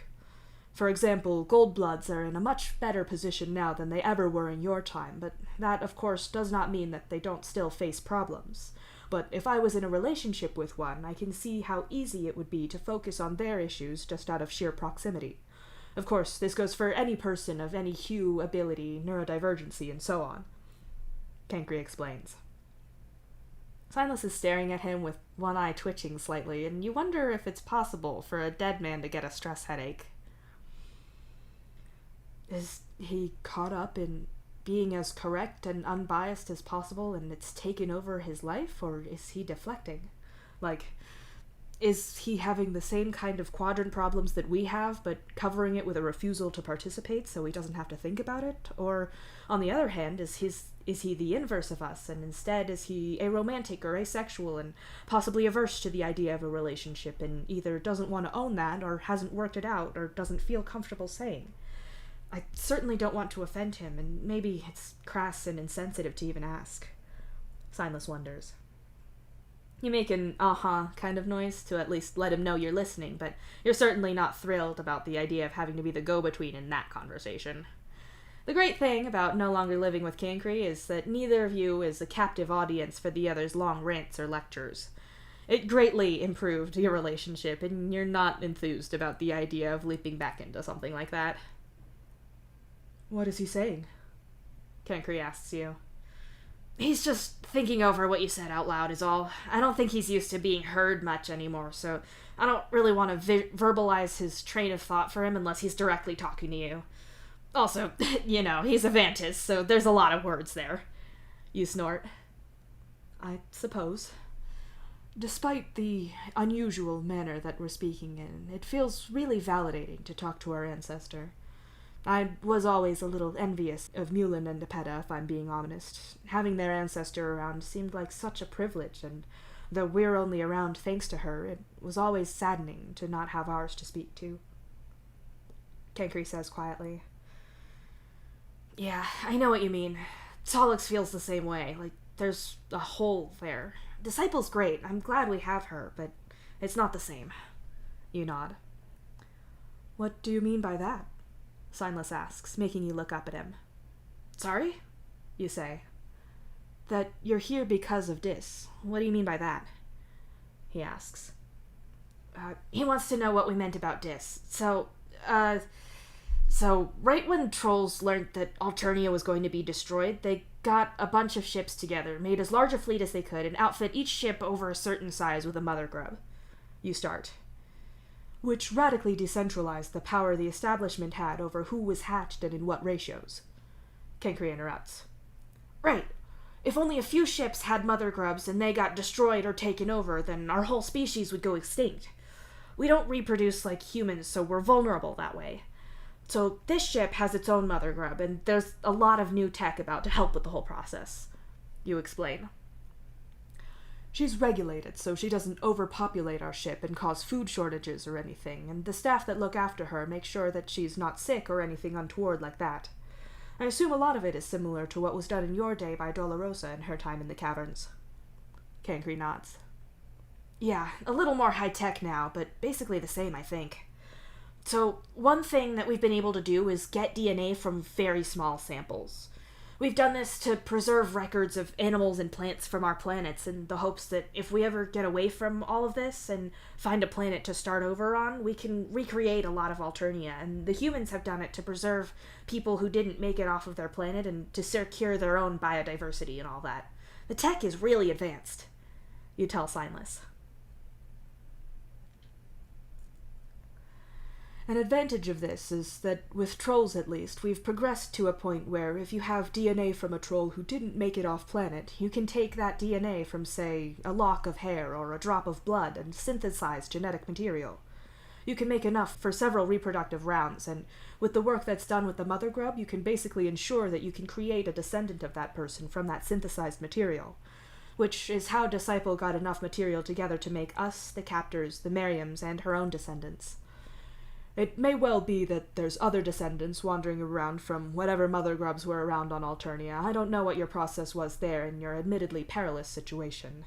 For example, Goldbloods are in a much better position now than they ever were in your time, but that, of course, does not mean that they don't still face problems. But if I was in a relationship with one, I can see how easy it would be to focus on their issues just out of sheer proximity. Of course, this goes for any person of any hue, ability, neurodivergency, and so on. Kankri explains. Signless is staring at him with one eye twitching slightly, and you wonder if it's possible for a dead man to get a stress headache. Is he caught up in being as correct and unbiased as possible and it's taken over his life, or is he deflecting? Like, is he having the same kind of quadrant problems that we have, but covering it with a refusal to participate so he doesn't have to think about it? Or, on the other hand, is he the inverse of us, and instead is he aromantic or asexual and possibly averse to the idea of a relationship and either doesn't want to own that or hasn't worked it out or doesn't feel comfortable saying? I certainly don't want to offend him, and maybe it's crass and insensitive to even ask. Signless wonders. You make an uh-huh kind of noise to at least let him know you're listening, but you're certainly not thrilled about the idea of having to be the go-between in that conversation. The great thing about no longer living with Kankri is that neither of you is a captive audience for the other's long rants or lectures. It greatly improved your relationship, and you're not enthused about the idea of leaping back into something like that. What is he saying? Cancri asks you. He's just thinking over what you said out loud is all. I don't think he's used to being heard much anymore, so I don't really want to verbalize his train of thought for him unless he's directly talking to you. Also, he's a Vantis, so there's a lot of words there. You snort. I suppose. Despite the unusual manner that we're speaking in, it feels really validating to talk to our ancestor. I was always a little envious of Mulin and Depeta, if I'm being honest. Having their ancestor around seemed like such a privilege, and though we're only around thanks to her, it was always saddening to not have ours to speak to. Cancri says quietly. Yeah, I know what you mean. Solix feels the same way. Like, there's a hole there. Disciple's great. I'm glad we have her, but it's not the same. You nod. What do you mean by that? Signless asks, making you look up at him. Sorry? You say. That you're here because of Dis. What do you mean by that? He asks. He wants to know what we meant about Dis. So right when trolls learned that Alternia was going to be destroyed, they got a bunch of ships together, made as large a fleet as they could, and outfit each ship over a certain size with a mother grub. You start. Which radically decentralized the power the establishment had over who was hatched and in what ratios. Cancri interrupts. Right. If only a few ships had mother grubs and they got destroyed or taken over, then our whole species would go extinct. We don't reproduce like humans, so we're vulnerable that way. So this ship has its own mother grub, and there's a lot of new tech about to help with the whole process. You explain. She's regulated so she doesn't overpopulate our ship and cause food shortages or anything, and the staff that look after her make sure that she's not sick or anything untoward like that. I assume a lot of it is similar to what was done in your day by Dolorosa in her time in the caverns. Cancri nods. Yeah, a little more high-tech now, but basically the same, I think. So, one thing that we've been able to do is get DNA from very small samples. We've done this to preserve records of animals and plants from our planets in the hopes that if we ever get away from all of this and find a planet to start over on, we can recreate a lot of Alternia, and the humans have done it to preserve people who didn't make it off of their planet and to secure their own biodiversity and all that. The tech is really advanced. You tell Signless. An advantage of this is that, with trolls at least, we've progressed to a point where if you have DNA from a troll who didn't make it off planet, you can take that DNA from, say, a lock of hair or a drop of blood and synthesize genetic material. You can make enough for several reproductive rounds, and with the work that's done with the mother grub, you can basically ensure that you can create a descendant of that person from that synthesized material. Which is how Disciple got enough material together to make us, the captors, the Miriams, and her own descendants. It may well be that there's other descendants wandering around from whatever mother grubs were around on Alternia. I don't know what your process was there in your admittedly perilous situation.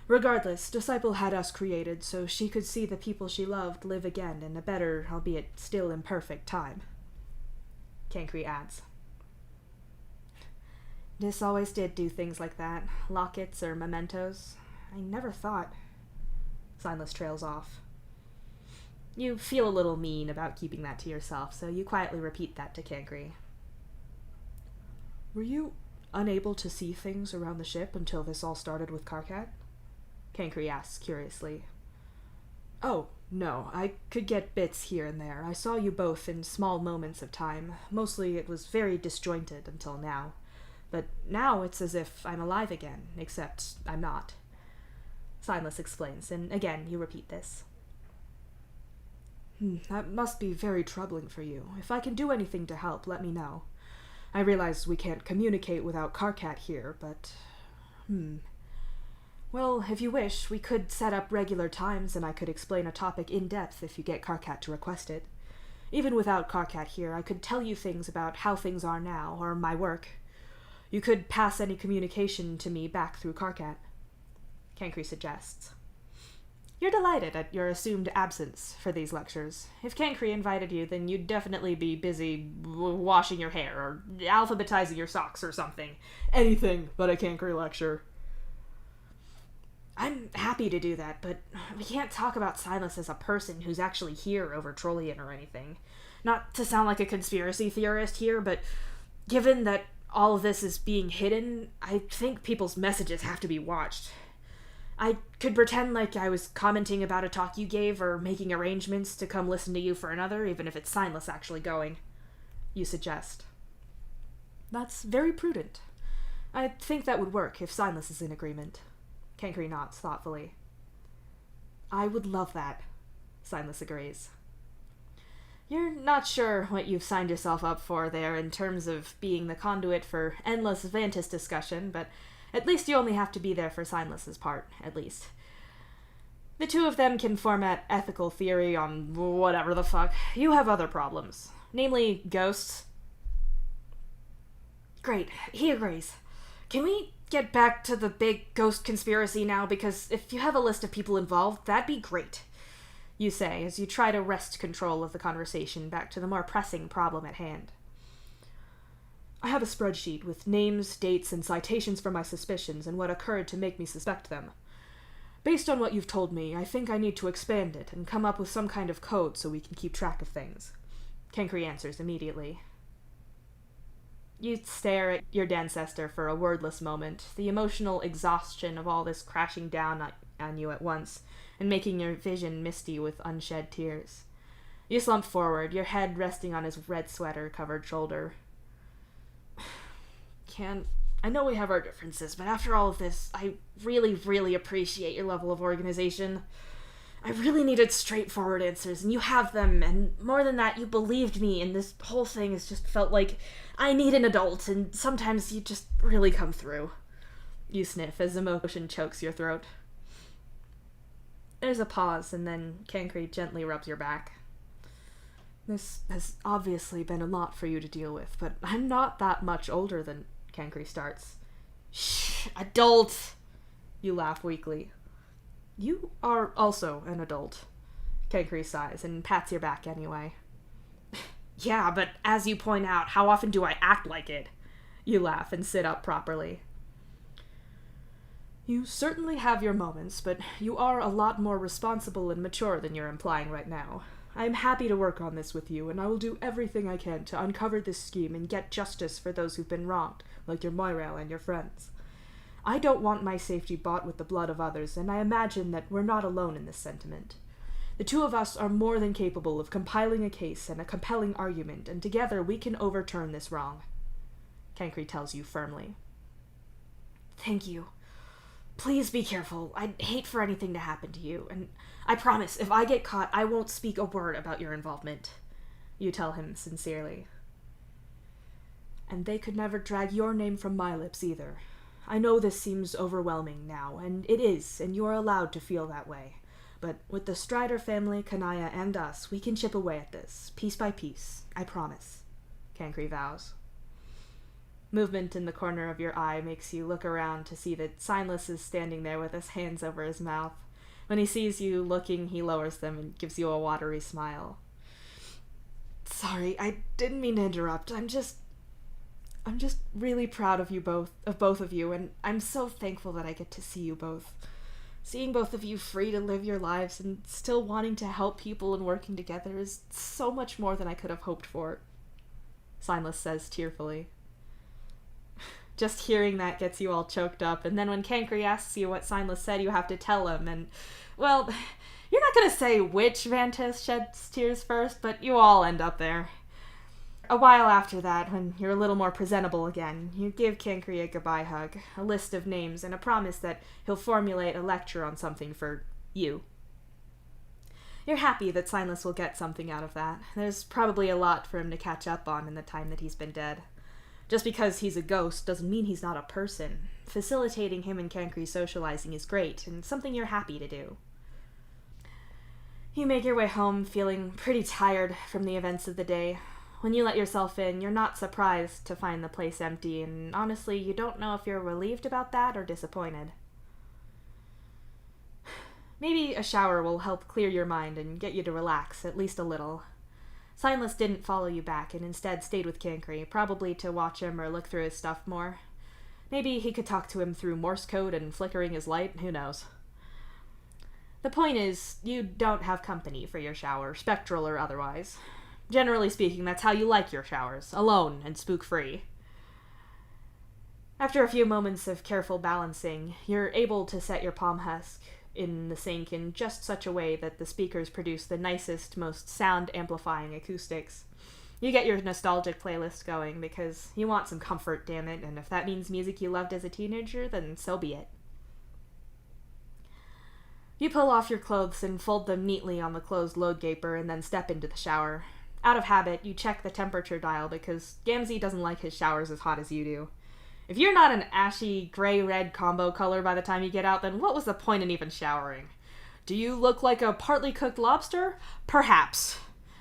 Regardless, Disciple had us created so she could see the people she loved live again in a better, albeit still imperfect, time. Cancri adds. Dis always did do things like that. Lockets or mementos. I never thought. Signless trails off. You feel a little mean about keeping that to yourself, so you quietly repeat that to Cancri. Were you unable to see things around the ship until this all started with Karkat? Cancri asks curiously. Oh, no. I could get bits here and there. I saw you both in small moments of time. Mostly it was very disjointed until now. But now it's as if I'm alive again, except I'm not. Signless explains, and again you repeat this. That must be very troubling for you. If I can do anything to help, let me know. I realize we can't communicate without Karkat here, but... Well, if you wish, we could set up regular times and I could explain a topic in depth if you get Karkat to request it. Even without Karkat here, I could tell you things about how things are now, or my work. You could pass any communication to me back through Karkat. Cancri suggests. You're delighted at your assumed absence for these lectures. If Cancri invited you, then you'd definitely be busy washing your hair or alphabetizing your socks or something. Anything but a Cancri lecture. I'm happy to do that, but we can't talk about Silas as a person who's actually here over Trollian or anything. Not to sound like a conspiracy theorist here, but given that all of this is being hidden, I think people's messages have to be watched. I could pretend like I was commenting about a talk you gave or making arrangements to come listen to you for another, even if it's signless actually going. You suggest. That's very prudent. I think that would work if Signless is in agreement. Kankri nods thoughtfully. I would love that. Signless agrees. You're not sure what you've signed yourself up for there in terms of being the conduit for endless Vantis discussion, but at least you only have to be there for Signless's part, at least. The two of them can format ethical theory on whatever the fuck. You have other problems. Namely, ghosts. Great, he agrees. Can we get back to the big ghost conspiracy now? Because if you have a list of people involved, that'd be great. You say, as you try to wrest control of the conversation back to the more pressing problem at hand. I have a spreadsheet with names, dates, and citations for my suspicions and what occurred to make me suspect them. Based on what you've told me, I think I need to expand it and come up with some kind of code so we can keep track of things. Kankri answers immediately. You stare at your ancestor for a wordless moment, the emotional exhaustion of all this crashing down on you at once, and making your vision misty with unshed tears. You slump forward, your head resting on his red sweater-covered shoulder. I know we have our differences, but after all of this, I really, really appreciate your level of organization. I really needed straightforward answers, and you have them, and more than that, you believed me, and this whole thing has just felt like I need an adult, and sometimes you just really come through. You sniff as emotion chokes your throat. There's a pause, and then Kankri gently rubs your back. This has obviously been a lot for you to deal with, but I'm not that much older than... Kankri starts. Shh, adult! You laugh weakly. You are also an adult. Kankri sighs and pats your back anyway. Yeah, but as you point out, how often do I act like it? You laugh and sit up properly. You certainly have your moments, but you are a lot more responsible and mature than you're implying right now. I'm happy to work on this with you, and I will do everything I can to uncover this scheme and get justice for those who've been wronged, like your Moirel and your friends. I don't want my safety bought with the blood of others, and I imagine that we're not alone in this sentiment. The two of us are more than capable of compiling a case and a compelling argument, and together we can overturn this wrong. Kankri tells you firmly. Thank you. Please be careful. I'd hate for anything to happen to you, and I promise, if I get caught, I won't speak a word about your involvement. You tell him sincerely. And they could never drag your name from my lips either. I know this seems overwhelming now, and it is, and you're allowed to feel that way. But with the Strider family, Kanaya, and us, we can chip away at this, piece by piece. I promise. Kankri vows. Movement in the corner of your eye makes you look around to see that Signless is standing there with his hands over his mouth. When he sees you looking, he lowers them and gives you a watery smile. Sorry, I didn't mean to interrupt. I'm just really proud of both of you, and I'm so thankful that I get to see you both. Seeing both of you free to live your lives and still wanting to help people and working together is so much more than I could have hoped for. Signless says tearfully. Just hearing that gets you all choked up, and then when Kankri asks you what Signless said, you have to tell him, and, well, you're not gonna say which Vantis sheds tears first, but you all end up there. A while after that, when you're a little more presentable again, you give Kankri a goodbye hug, a list of names, and a promise that he'll formulate a lecture on something for you. You're happy that Signless will get something out of that. There's probably a lot for him to catch up on in the time that he's been dead. Just because he's a ghost doesn't mean he's not a person. Facilitating him and Kankri socializing is great, and something you're happy to do. You make your way home feeling pretty tired from the events of the day. When you let yourself in, you're not surprised to find the place empty, and honestly, you don't know if you're relieved about that or disappointed. Maybe a shower will help clear your mind and get you to relax, at least a little. Signless didn't follow you back and instead stayed with Kankri, probably to watch him or look through his stuff more. Maybe he could talk to him through Morse code and flickering his light, who knows. The point is, you don't have company for your shower, spectral or otherwise. Generally speaking, that's how you like your showers, alone and spook-free. After a few moments of careful balancing, you're able to set your palm husk in the sink in just such a way that the speakers produce the nicest, most sound-amplifying acoustics. You get your nostalgic playlist going because you want some comfort, damn it, and if that means music you loved as a teenager, then so be it. You pull off your clothes and fold them neatly on the closed load gaper and then step into the shower. Out of habit, you check the temperature dial because Gamzee doesn't like his showers as hot as you do. If you're not an ashy gray-red combo color by the time you get out, then what was the point in even showering? Do you look like a partly cooked lobster? Perhaps.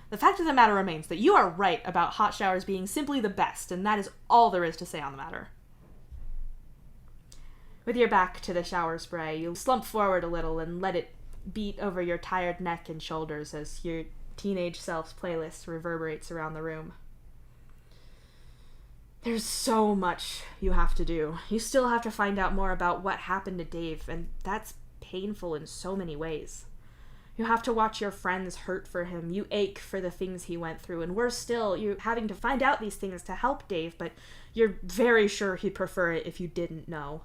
The fact of the matter remains that you are right about hot showers being simply the best, and that is all there is to say on the matter. With your back to the shower spray, you slump forward a little and let it beat over your tired neck and shoulders as your teenage self's playlist reverberates around the room. There's so much you have to do. You still have to find out more about what happened to Dave, and that's painful in so many ways. You have to watch your friends hurt for him. You ache for the things he went through, and worse still, you're having to find out these things to help Dave, but you're very sure he'd prefer it if you didn't know.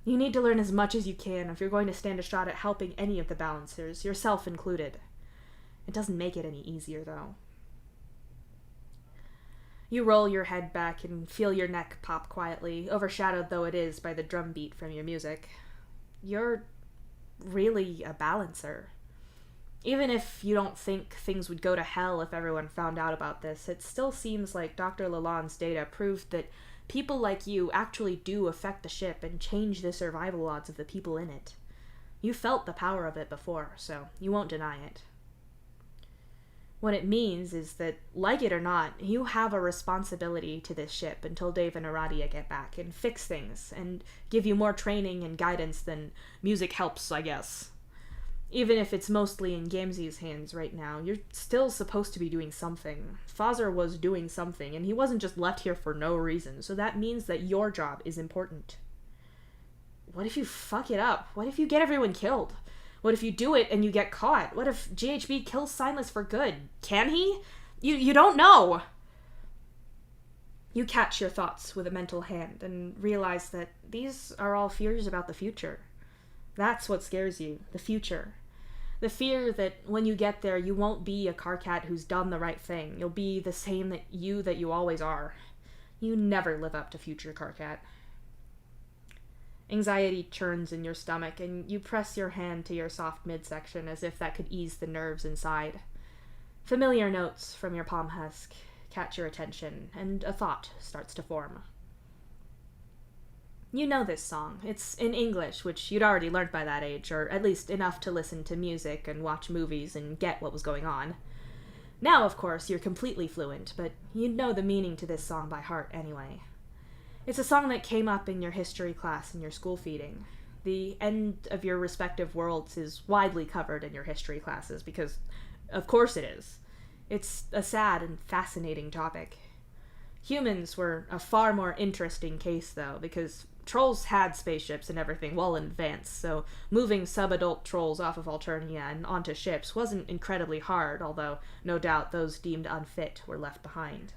You need to learn as much as you can if you're going to stand a shot at helping any of the balancers, yourself included. It doesn't make it any easier, though. You roll your head back and feel your neck pop quietly, overshadowed though it is by the drum beat from your music. You're really a balancer. Even if you don't think things would go to hell if everyone found out about this, it still seems like Dr. Lalonde's data proved that people like you actually do affect the ship and change the survival odds of the people in it. You felt the power of it before, so you won't deny it. What it means is that, like it or not, you have a responsibility to this ship until Dave and Aradia get back and fix things and give you more training and guidance than music helps, I guess. Even if it's mostly in Gamzee's hands right now, you're still supposed to be doing something. Fazer was doing something, and he wasn't just left here for no reason, so that means that your job is important. What if you fuck it up? What if you get everyone killed? What if you do it and you get caught? What if GHB kills Signless for good? Can he? You don't know! You catch your thoughts with a mental hand and realize that these are all fears about the future. That's what scares you, the future. The fear that when you get there, you won't be a Karkat who's done the right thing. You'll be the same that you always are. You never live up to future Karkat. Anxiety churns in your stomach, and you press your hand to your soft midsection as if that could ease the nerves inside. Familiar notes from your palm husk catch your attention, and a thought starts to form. You know this song. It's in English, which you'd already learned by that age, or at least enough to listen to music and watch movies and get what was going on. Now, of course, you're completely fluent, but you'd know the meaning to this song by heart anyway. It's a song that came up in your history class in your school feeding. The end of your respective worlds is widely covered in your history classes because, of course it is. It's a sad and fascinating topic. Humans were a far more interesting case, though, because trolls had spaceships and everything well in advance, so moving sub-adult trolls off of Alternia and onto ships wasn't incredibly hard, although no doubt those deemed unfit were left behind.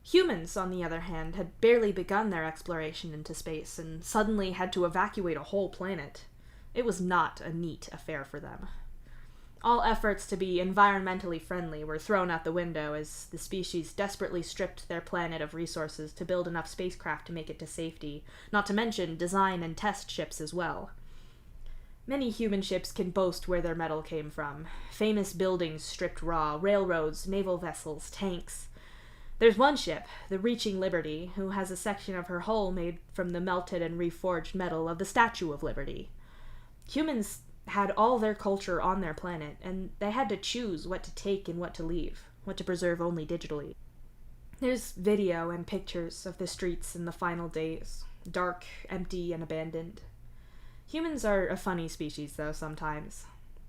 Humans, on the other hand, had barely begun their exploration into space and suddenly had to evacuate a whole planet. It was not a neat affair for them. All efforts to be environmentally friendly were thrown out the window as the species desperately stripped their planet of resources to build enough spacecraft to make it to safety, not to mention design and test ships as well. Many human ships can boast where their metal came from. Famous buildings stripped raw, railroads, naval vessels, tanks. There's one ship, the Reaching Liberty, who has a section of her hull made from the melted and reforged metal of the Statue of Liberty. Humans had all their culture on their planet, and they had to choose what to take and what to leave, what to preserve only digitally. There's video and pictures of the streets in the final days, dark, empty, and abandoned. Humans are a funny species, though, sometimes.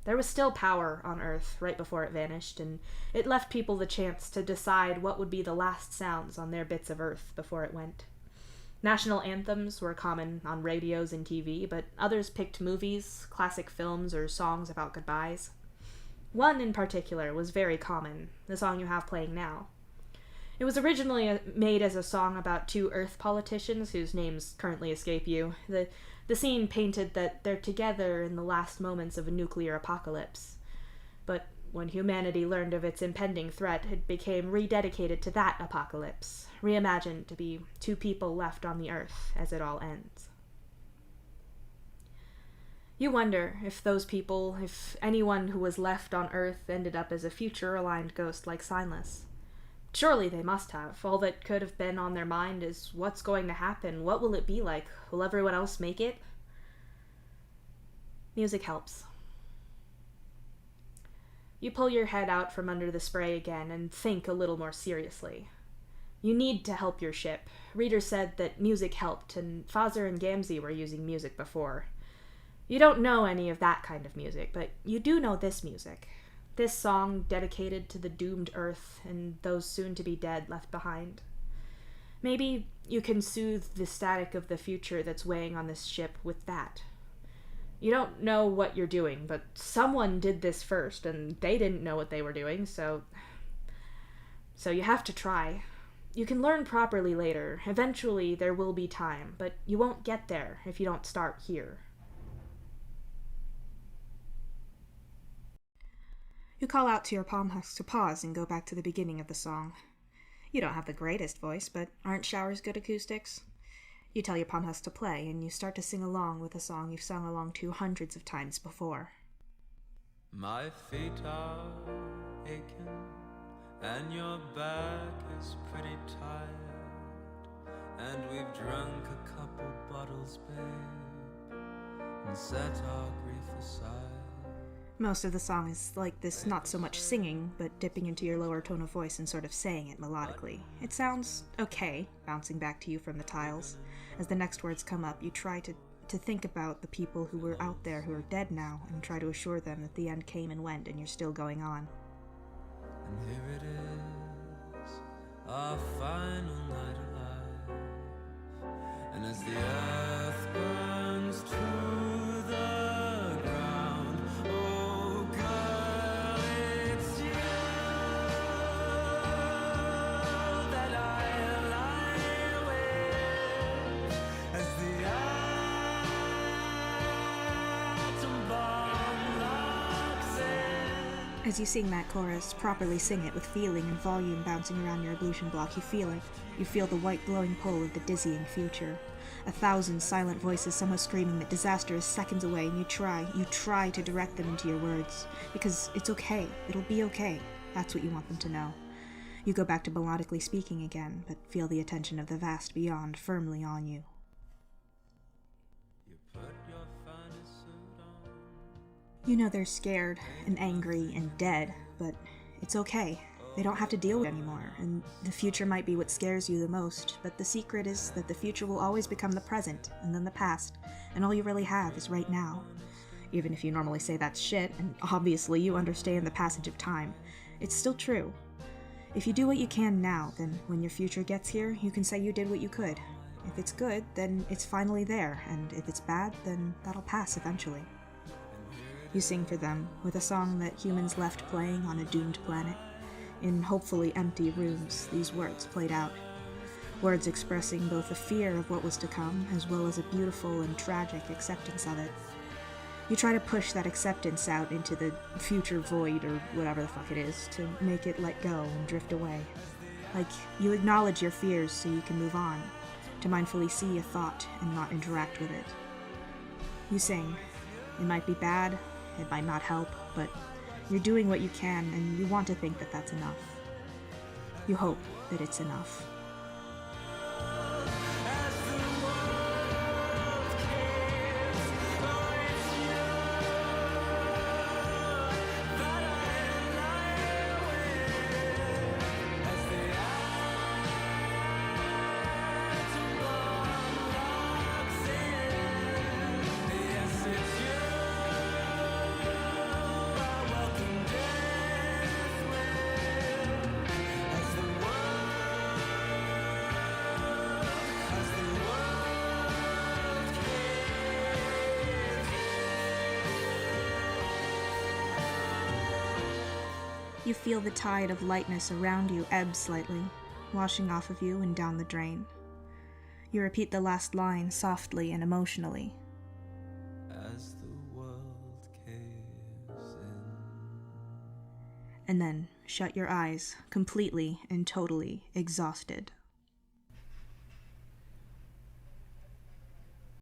There was still power on Earth right before it vanished, and it left people the chance to decide what would be the last sounds on their bits of Earth before it went. National anthems were common on radios and TV, but others picked movies, classic films, or songs about goodbyes. One in particular was very common, the song you have playing now. It was originally made as a song about two Earth politicians whose names currently escape you. The scene painted that they're together in the last moments of a nuclear apocalypse. But when humanity learned of its impending threat, it became rededicated to that apocalypse, reimagined to be two people left on the Earth as it all ends. You wonder if those people, if anyone who was left on Earth ended up as a future-aligned ghost like Signless. Surely they must have. All that could have been on their mind is what's going to happen, what will it be like, will everyone else make it? Music helps. You pull your head out from under the spray again and think a little more seriously. You need to help your ship. Reader said that music helped, and Fazer and Gamzee were using music before. You don't know any of that kind of music, but you do know this music. This song dedicated to the doomed Earth and those soon-to-be dead left behind. Maybe you can soothe the static of the future that's weighing on this ship with that. You don't know what you're doing, but someone did this first, and they didn't know what they were doing, so you have to try. You can learn properly later. Eventually there will be time, but you won't get there if you don't start here. You call out to your palm husks to pause and go back to the beginning of the song. You don't have the greatest voice, but aren't showers good acoustics? You tell your palm husks to play, and you start to sing along with a song you've sung along to hundreds of times before. My feet are aching, and your back is pretty tired, and we've drunk a couple bottles, babe, and set our grief aside. Most of the song is like this, not so much singing, but dipping into your lower tone of voice and sort of saying it melodically. It sounds okay, bouncing back to you from the tiles. As the next words come up, you try to think about the people who were out there who are dead now, and try to assure them that the end came and went and you're still going on. And here it is, our final night alive, and as the earth burns to the ground, oh girl, it's you that I lie with, as the atom bomb locks in. As you sing that chorus, properly sing it with feeling and volume bouncing around your ablution block, you feel it. You feel the white glowing pull of the dizzying future. 1,000 silent voices somehow screaming that disaster is seconds away, and you try to direct them into your words. Because it's okay. It'll be okay. That's what you want them to know. You go back to melodically speaking again, but feel the attention of the vast beyond firmly on you. You put your finest suit on. You know they're scared and angry and dead, but it's okay. They don't have to deal with it anymore, and the future might be what scares you the most, but the secret is that the future will always become the present, and then the past, and all you really have is right now. Even if you normally say that's shit, and obviously you understand the passage of time, it's still true. If you do what you can now, then when your future gets here, you can say you did what you could. If it's good, then it's finally there, and if it's bad, then that'll pass eventually. You sing for them, with a song that humans left playing on a doomed planet. In hopefully empty rooms, these words played out. Words expressing both a fear of what was to come, as well as a beautiful and tragic acceptance of it. You try to push that acceptance out into the future void, or whatever the fuck it is, to make it let go and drift away. Like, you acknowledge your fears so you can move on, to mindfully see a thought and not interact with it. You sing. It might be bad, it might not help, but you're doing what you can, and you want to think that that's enough. You hope that it's enough. You feel the tide of lightness around you ebb slightly. washing off of you and down the drain. You repeat the last line softly and emotionally. as the world caves in. And then shut your eyes, completely and totally exhausted.